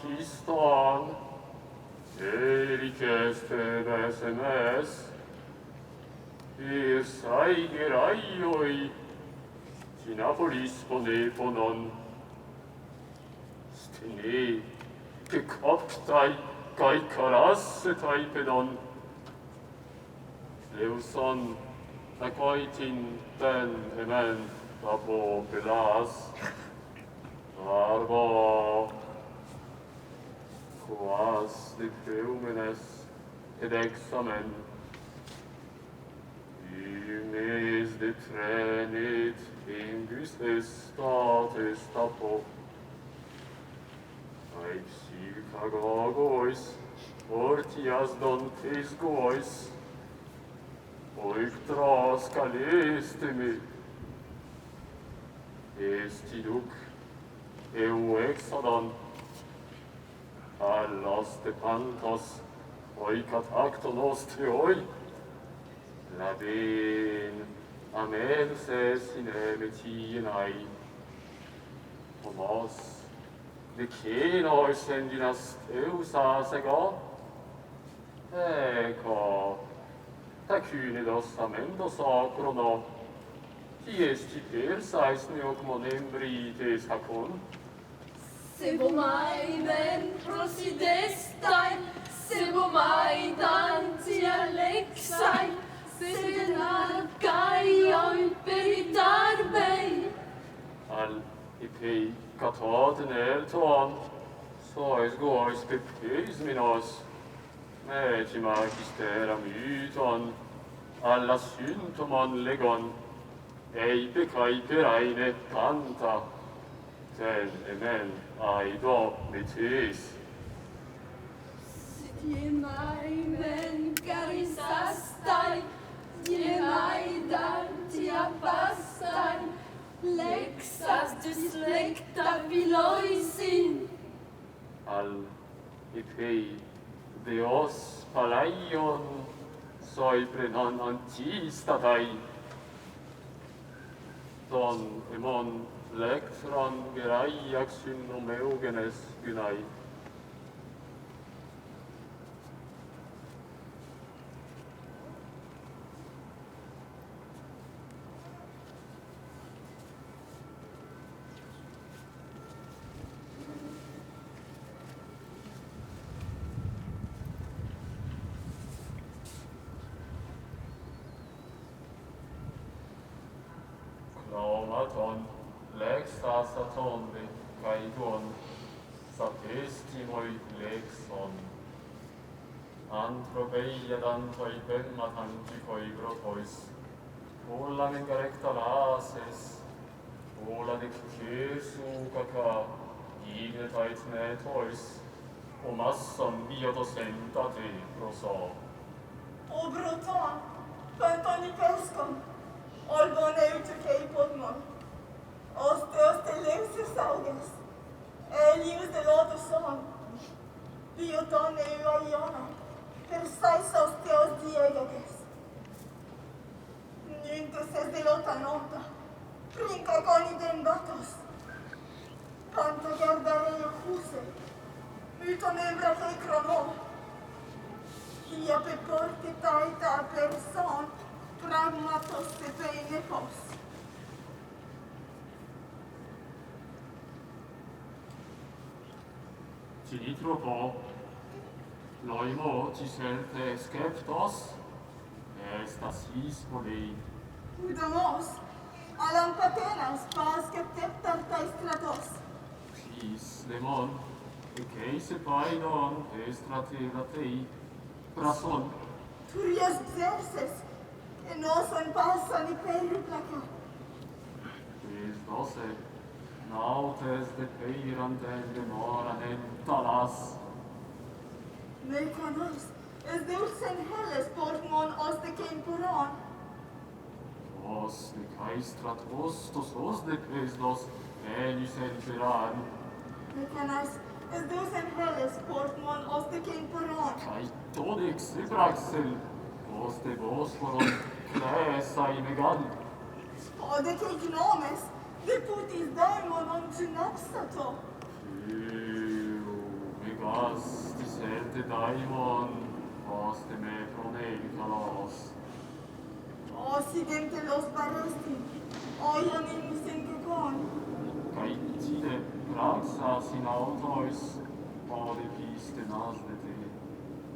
piston, erikeste besemes, saigiraioi, Sinapolis poneponon, stene, gekoptai, kaikarasse taipedon, Leuson, akoitin ten emen, tapo pelas, arbo, quas de peumenes, ed examen, Unes de trenit, ingus estates tapo, Psychagogois, ortias dontes gois, oictras calestemi, estiduc, eu exodon, allas de pantos, oicatactonos teoi, laben, amenses in emetienai, homos, de kenois endinas eusas ego, eco, tacunidos amendos acrono, qui esti persais neocmonembrites hacon? Sebomai men prosidestai, sebomai danti alexai, sedenar caioi peritarbei. Al ipei catoden elton, sois gois pepeisminos, meci magistera myton, alla syntomon legon, eipe caiperaine panta, ten emen aido metis. Dienai men carisastai, dienai danti abbastai, lexas dyslecta viloisin. Al ipei deos palaion soi prenon antistatai, don emon lectron geraiac synomeugenes gynai. Chromaton, lexas atonde, caigon, sapestimoi lexon. Anthropeia dantoi pemmatanticoi grotois, olla mengarecta lases, olla de cesu caca, ignetait netois, o massam biodosentate proso. O Breton, Pantonicescon, Olbon eutucei podmon, oste lexis auges, Elius de lotus son, bioton euaiona, persais osteos diegoges. Nuntus es de lota nota, princa conidem batos, Panta gardarei ocuse, muto membra che cromo, Ia pe porte taita person, pragmatos te peine pos. Tinitropo, loimo ciselte skeptos, estas his polei. Udamos, alam patenas pas capteptartai stratos. His lemon, ekeise paidon estrate latei, prason, Turias xerces, que noson passan i peru placa. es dose, nautes de peiranden demoranen talas. Mecanos, es deus en helles portmon oste kempuron. Os de caistrat ostos os de pesdos, enis enferan, Mecanas, es deus en helles portmon oste kempuron. cae todex ebraxel, os de bosporon, clesai megan. Ode que ignomes, de putis daimonon synaxato. Gastis elte daimon, poste me proneicalos. Occidente los baresti, oion in misencucon. Caetide praxas in autois, ode piste nasdete.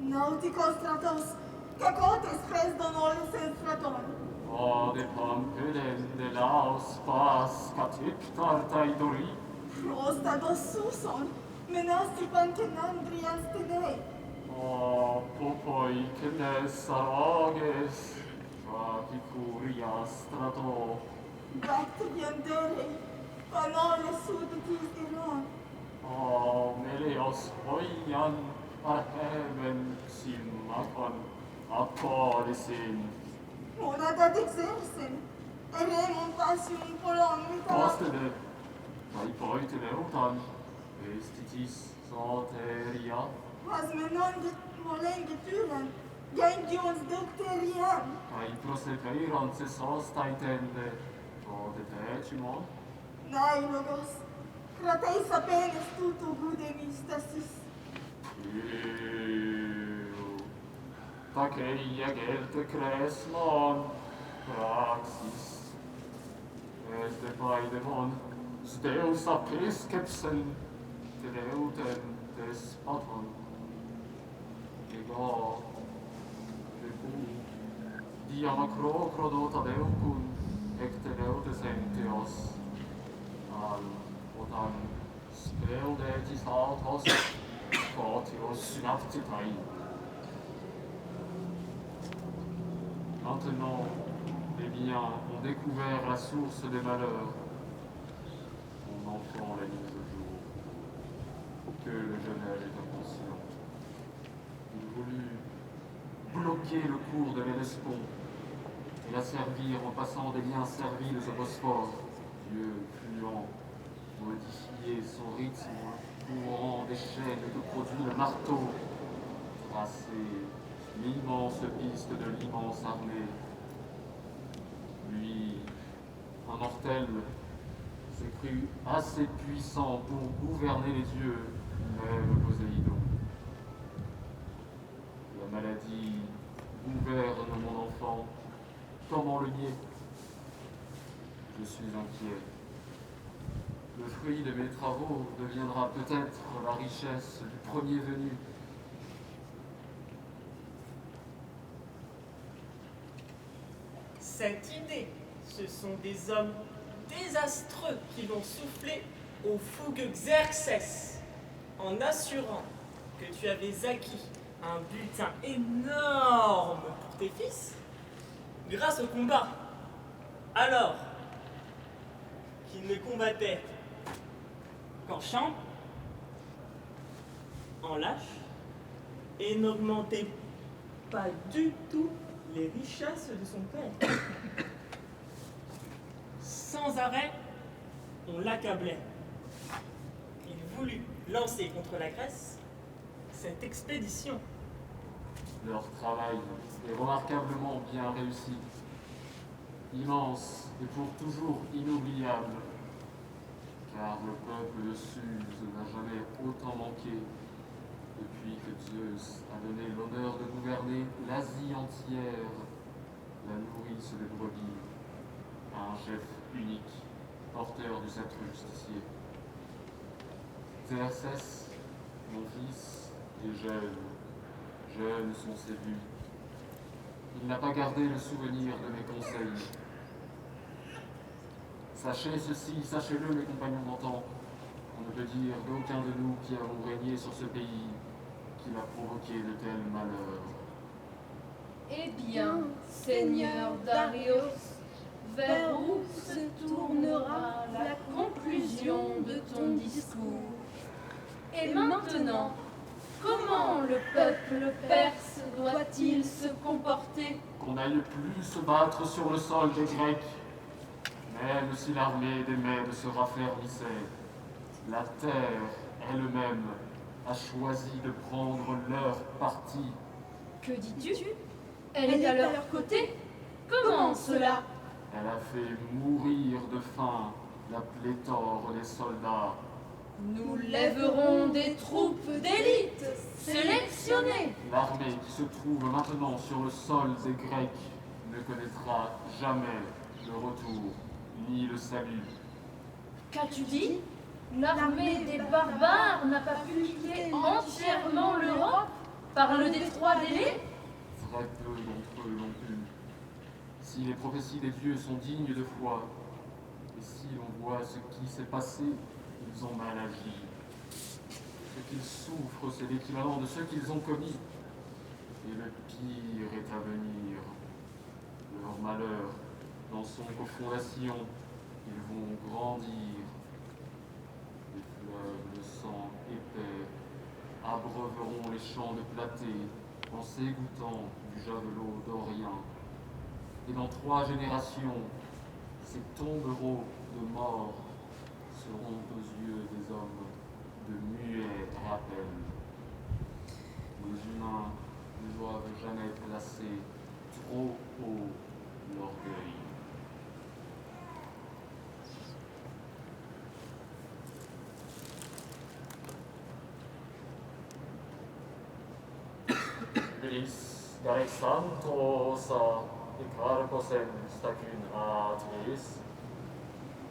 Nauticos stratos, cacotes pres donolis en straton. Ode pampelende laus pas catiptar taidori. Prostados suson, menasti pantenandrians tenei. Popoi cenes aroges, facicuria strato. Bacte viandere, panole suditis iron. Meleos hoian arheven ximacon appolisin. Monadat exersen, eremon pasium polon vita. Postede, cae poite leutan, vestitis soteria. Has menonde molenge tyran, gendions docteriam. Cae prosepeiron se sostaitende, ode decimon. Nai logos, crateis apenes tuto gudem istasis. Taceia gelte cresmon, praxis. Este paidemon, Deus apiscepsen, Deudem despoton. Ego, Rebu, Diam acrocrodota Deucun, ecte Deudes enteos, al otan speudetis autos, Fortius synaptitai. Maintenant, les biens ont découvert la source des malheurs. Mon enfant l'a mise au jour. Que le jeune âge est inconscient. Il voulut bloquer le cours de l'Hellespont et la servir en passant des liens serviles au Bosphore. Dieu, fluent, modifier son rythme courant des chaînes que produit le marteau, tracer l'immense piste de l'immense armée. Lui, un mortel, s'est cru assez puissant pour gouverner les dieux, même Poséidon. La maladie gouverne mon enfant. Comment le nier? Je suis inquiet. Le fruit de mes travaux deviendra peut-être la richesse du premier venu. Cette idée, ce sont des hommes désastreux qui l'ont soufflé au fougueux Xerxès en assurant que tu avais acquis un butin énorme pour tes fils grâce au combat. Alors qu'ils ne combattaient qu'en champ, en lâche, et n'augmentaient pas du tout les richesses de son père. Sans arrêt, on l'accablait. Il voulut lancer contre la Grèce cette expédition. Leur travail est remarquablement bien réussi. Immense et pour toujours inoubliable. Car le peuple de Suse n'a jamais autant manqué depuis que Zeus a donné l'honneur de gouverner l'Asie entière, la nourrice des brebis, à un chef unique, porteur du sceptre justicier. Xerxès, mon fils, est jeune. Jeunes sont ses buts. Il n'a pas gardé le souvenir de mes conseils. Sachez ceci, sachez-le, mes compagnons d'antan, on ne peut dire d'aucun de nous qui avons régné sur ce pays qu'il a provoqué de tels malheurs. Eh bien, Seigneur Darius, vers où se tournera la conclusion de ton discours? Et maintenant, comment le peuple perse doit-il se comporter? Qu'on n'aille plus se battre sur le sol des Grecs, même si l'armée des Mèdes se raffermissait. La terre elle-même a choisi de prendre leur parti. Que dis-tu? Elle est à leur côté? Comment cela? Elle a fait mourir de faim la pléthore des soldats Nous lèverons des troupes d'élite sélectionnées. L'armée qui se trouve maintenant sur le sol des Grecs ne connaîtra jamais le retour ni le salut. Qu'as-tu dit? L'armée des barbares n'a pas pu quitter entièrement l'Europe par le détroit d'Élée? Très peu d'entre eux l'ont pu. Si les prophéties des dieux sont dignes de foi, et si l'on voit ce qui s'est passé, ils ont mal agi. Ce qu'ils souffrent, c'est l'équivalent de ce qu'ils ont commis. Et le pire est à venir. Leur malheur n'en sont qu'aux fondations. Ils vont grandir. Les fleuves de sang épais abreuveront les champs de Platée en s'égouttant du javelot d'Orient. Et dans 3 générations, ces tombereaux de mort seront aux yeux des hommes de muets rappels. Les humains ne doivent jamais placer trop haut l'orgueil. Gris Garexantosa Icarcosen stacun atris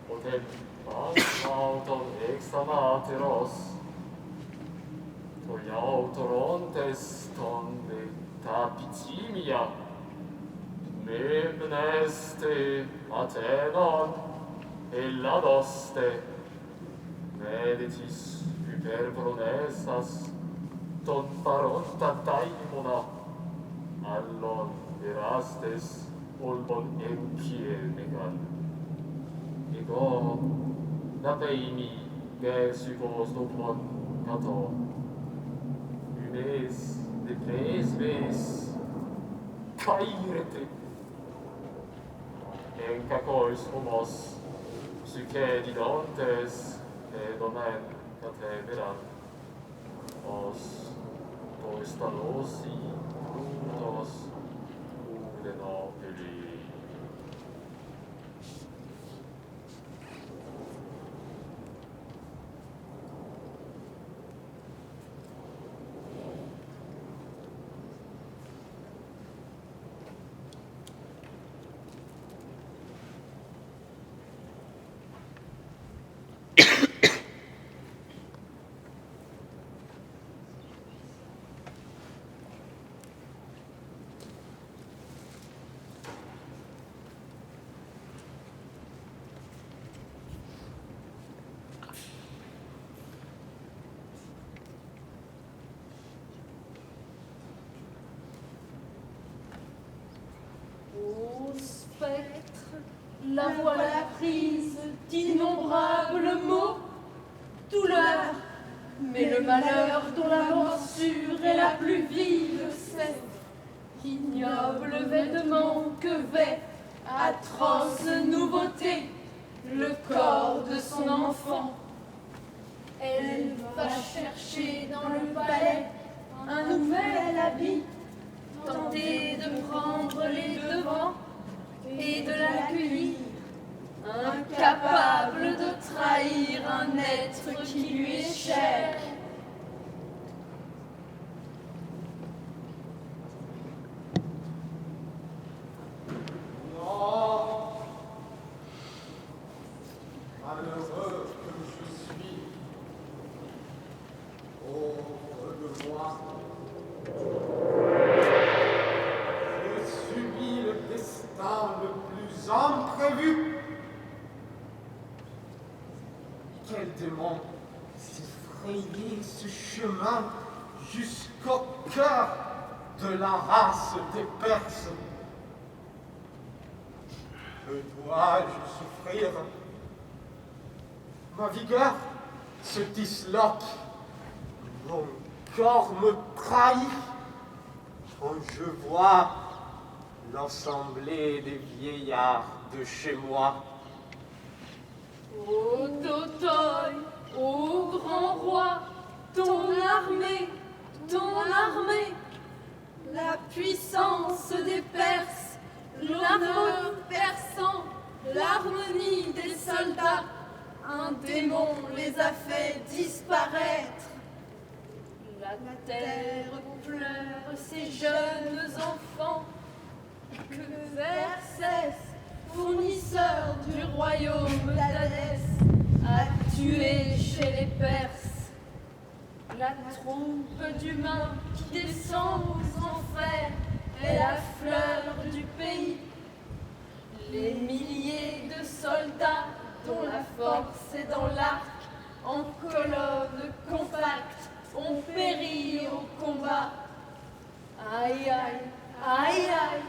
Otem auton examateros Toiautorontes tonde tapitimia Memneste Athenon Elladoste Meditis hyperpronesas ton paronta daimona allon erastes olbon enkie megal ego napeimi ger supos doplon kato unes de presves cairete en cacois homos psyche didontes domen cateveran os Stalosi, Brutos, Udenopoli. Ô spectre, la voilà prise d'innombrables maux, douleur, mais le malheur dont la morsure est la plus vive, c'est ignoble vêtement que vêt, atroce nouveauté, le corps de son enfant. Elle va chercher dans le palais un nouvel habit, tenter de prendre les devants et de l'accueillir, incapable de trahir un être qui lui est cher. Non, malheureux que je suis, pauvre de moi, j'ai subi le destin le plus imprévu. Quel démon s'est frayé ce chemin jusqu'au cœur de la race des Perses? Que dois-je souffrir? Ma vigueur se disloque, mon corps me trahit quand je vois l'assemblée des vieillards de chez moi. Ô Totoi, ô grand roi, ton armée, la puissance des Perses, l'honneur persan, l'harmonie des soldats, Un démon les a fait disparaître. La terre pleure ses jeunes enfants. Que Xerxès, fournisseur du royaume d'Hadès, a tué chez les Perses. La troupe d'humains qui descend aux enfers est la fleur du pays. Les milliers de soldats dont la force est dans l'arc, en colonne compacte, ont péri au combat. Aïe, aïe, aïe, aïe,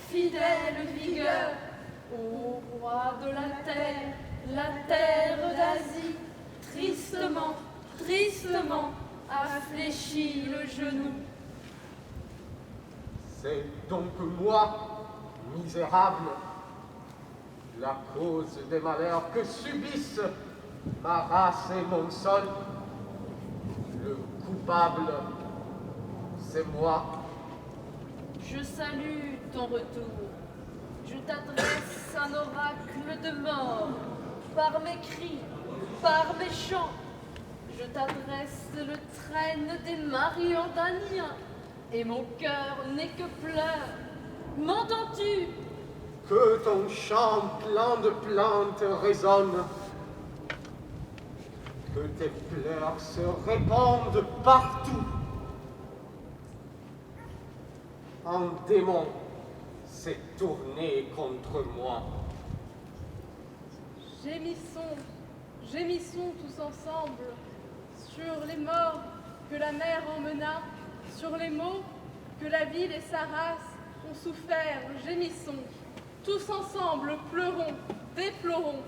fidèle vigueur, ô roi de la terre d'Asie, tristement, tristement, a fléchi le genou. C'est donc moi, misérable, la cause des malheurs que subissent ma race et mon sol. Le coupable, c'est moi. Je salue ton retour. Je t'adresse un oracle de mort. Par mes cris, par mes chants, je t'adresse le traîne des Mariandaniens. Et mon cœur n'est que pleurs. M'entends-tu? Que ton chant plein de plaintes résonne. Que tes pleurs se répandent partout. Un démon s'est tourné contre moi. Gémissons, gémissons tous ensemble sur les morts que la mer emmena, sur les maux que la ville et sa race ont souffert. Gémissons, tous ensemble pleurons, déplorons.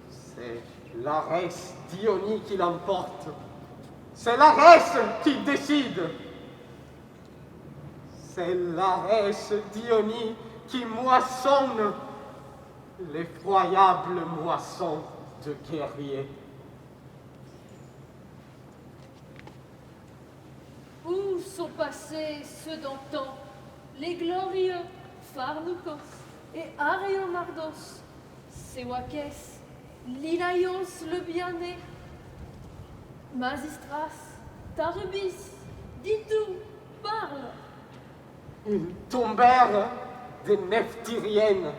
C'est l'Arès d'Ionie qui l'emporte. C'est l'Arès qui décide. C'est l'Arès d'Ionie qui moissonne l'effroyable moisson de guerriers. Où sont passés ceux d'antan, les glorieux Pharnoucos et Aréomardos, Sewakès, Lilaios le bien-né, Masistras, Tarubis, dis tout, parle. Ils tombèrent des Nephtyriennes.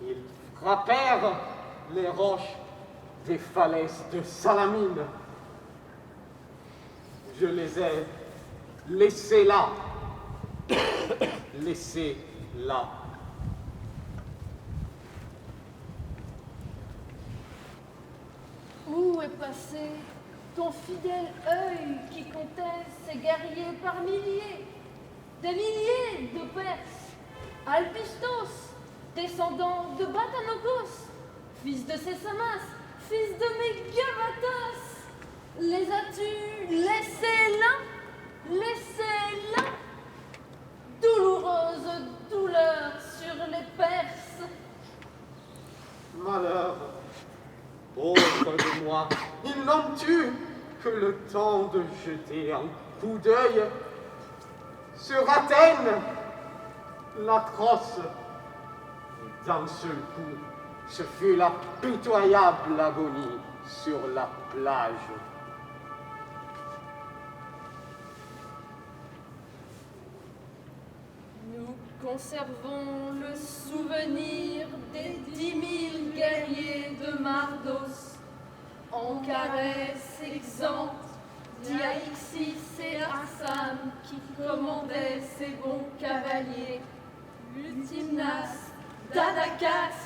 Ils frappèrent les roches des falaises de Salamine. Je les ai laissés là. Laissés là. Où est passé ton fidèle œil qui comptait ces guerriers par milliers, des milliers de Perses, Alpistos, descendant de Batanogos, fils de Cessamas, fils de Mégavatos? Les as-tu laissés là? Laissés là? Douloureuse douleur sur les Perses. Malheur, pauvre de moi, ils n'ont eu que le temps de jeter un coup d'œil sur Athènes, l'atroce. Et d'un seul coup, ce fut la pitoyable agonie sur la plage. Nous conservons le souvenir des 10 000 guerriers de Mardos, en caresse exempte d'Iaxis et Arsam qui commandaient ces bons cavaliers. Ultimnas, Dadacas,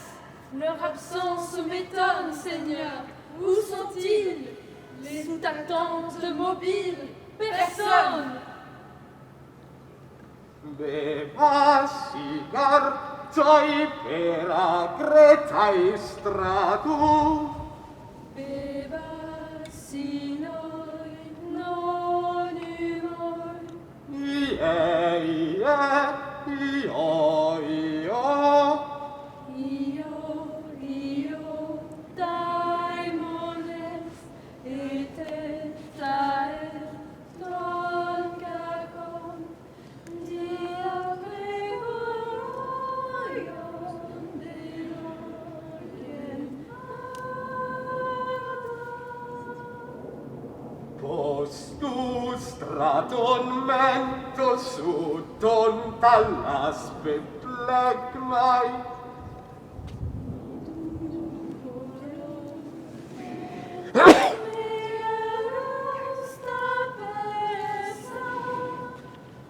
leur absence m'étonne, Seigneur. Où sont-ils? Les sous-tactantes mobiles? Personne! Bebasigar toi pera Cretae stratu. Bebasinoi non humoi. Ie, Io, daimones, et tae, ton cacon, diabre voion de l'orient. radon mentos udon talas beplegmai.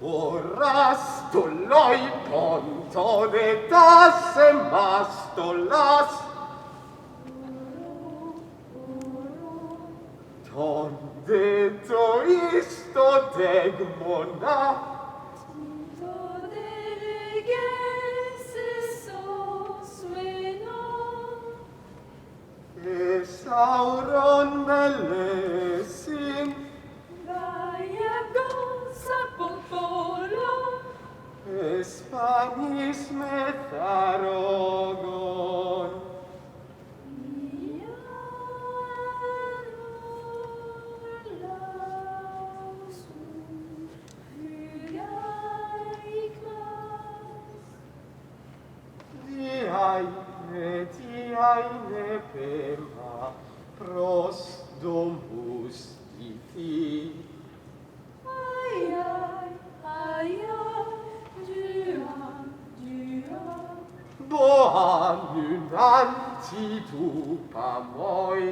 Horas doloi pontone tas emastolas. Donde isto degmona? Esauron melesin. Espanis metharogon. Diaine pema pros domus iti. Boanun antidupa moi.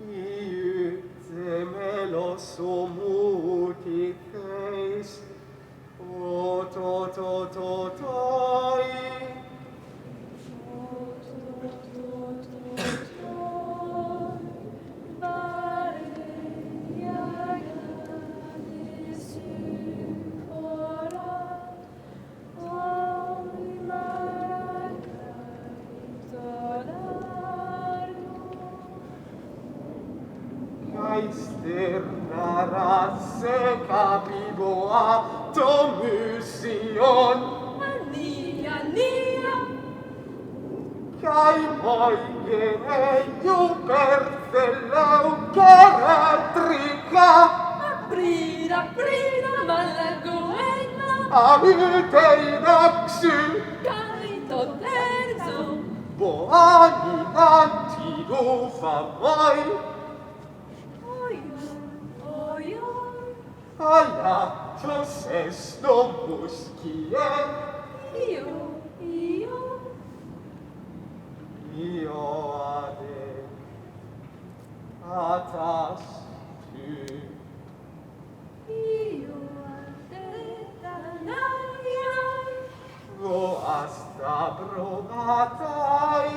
Iu temelos omutites. O toi. Externara se capiboa tomusion. Kai moi geneiu perceleu keretrica. Amiteinaxu. Boani antidufa moi. Aiatos est domus kie. Io ade. Atas tu. Vo asta probatai.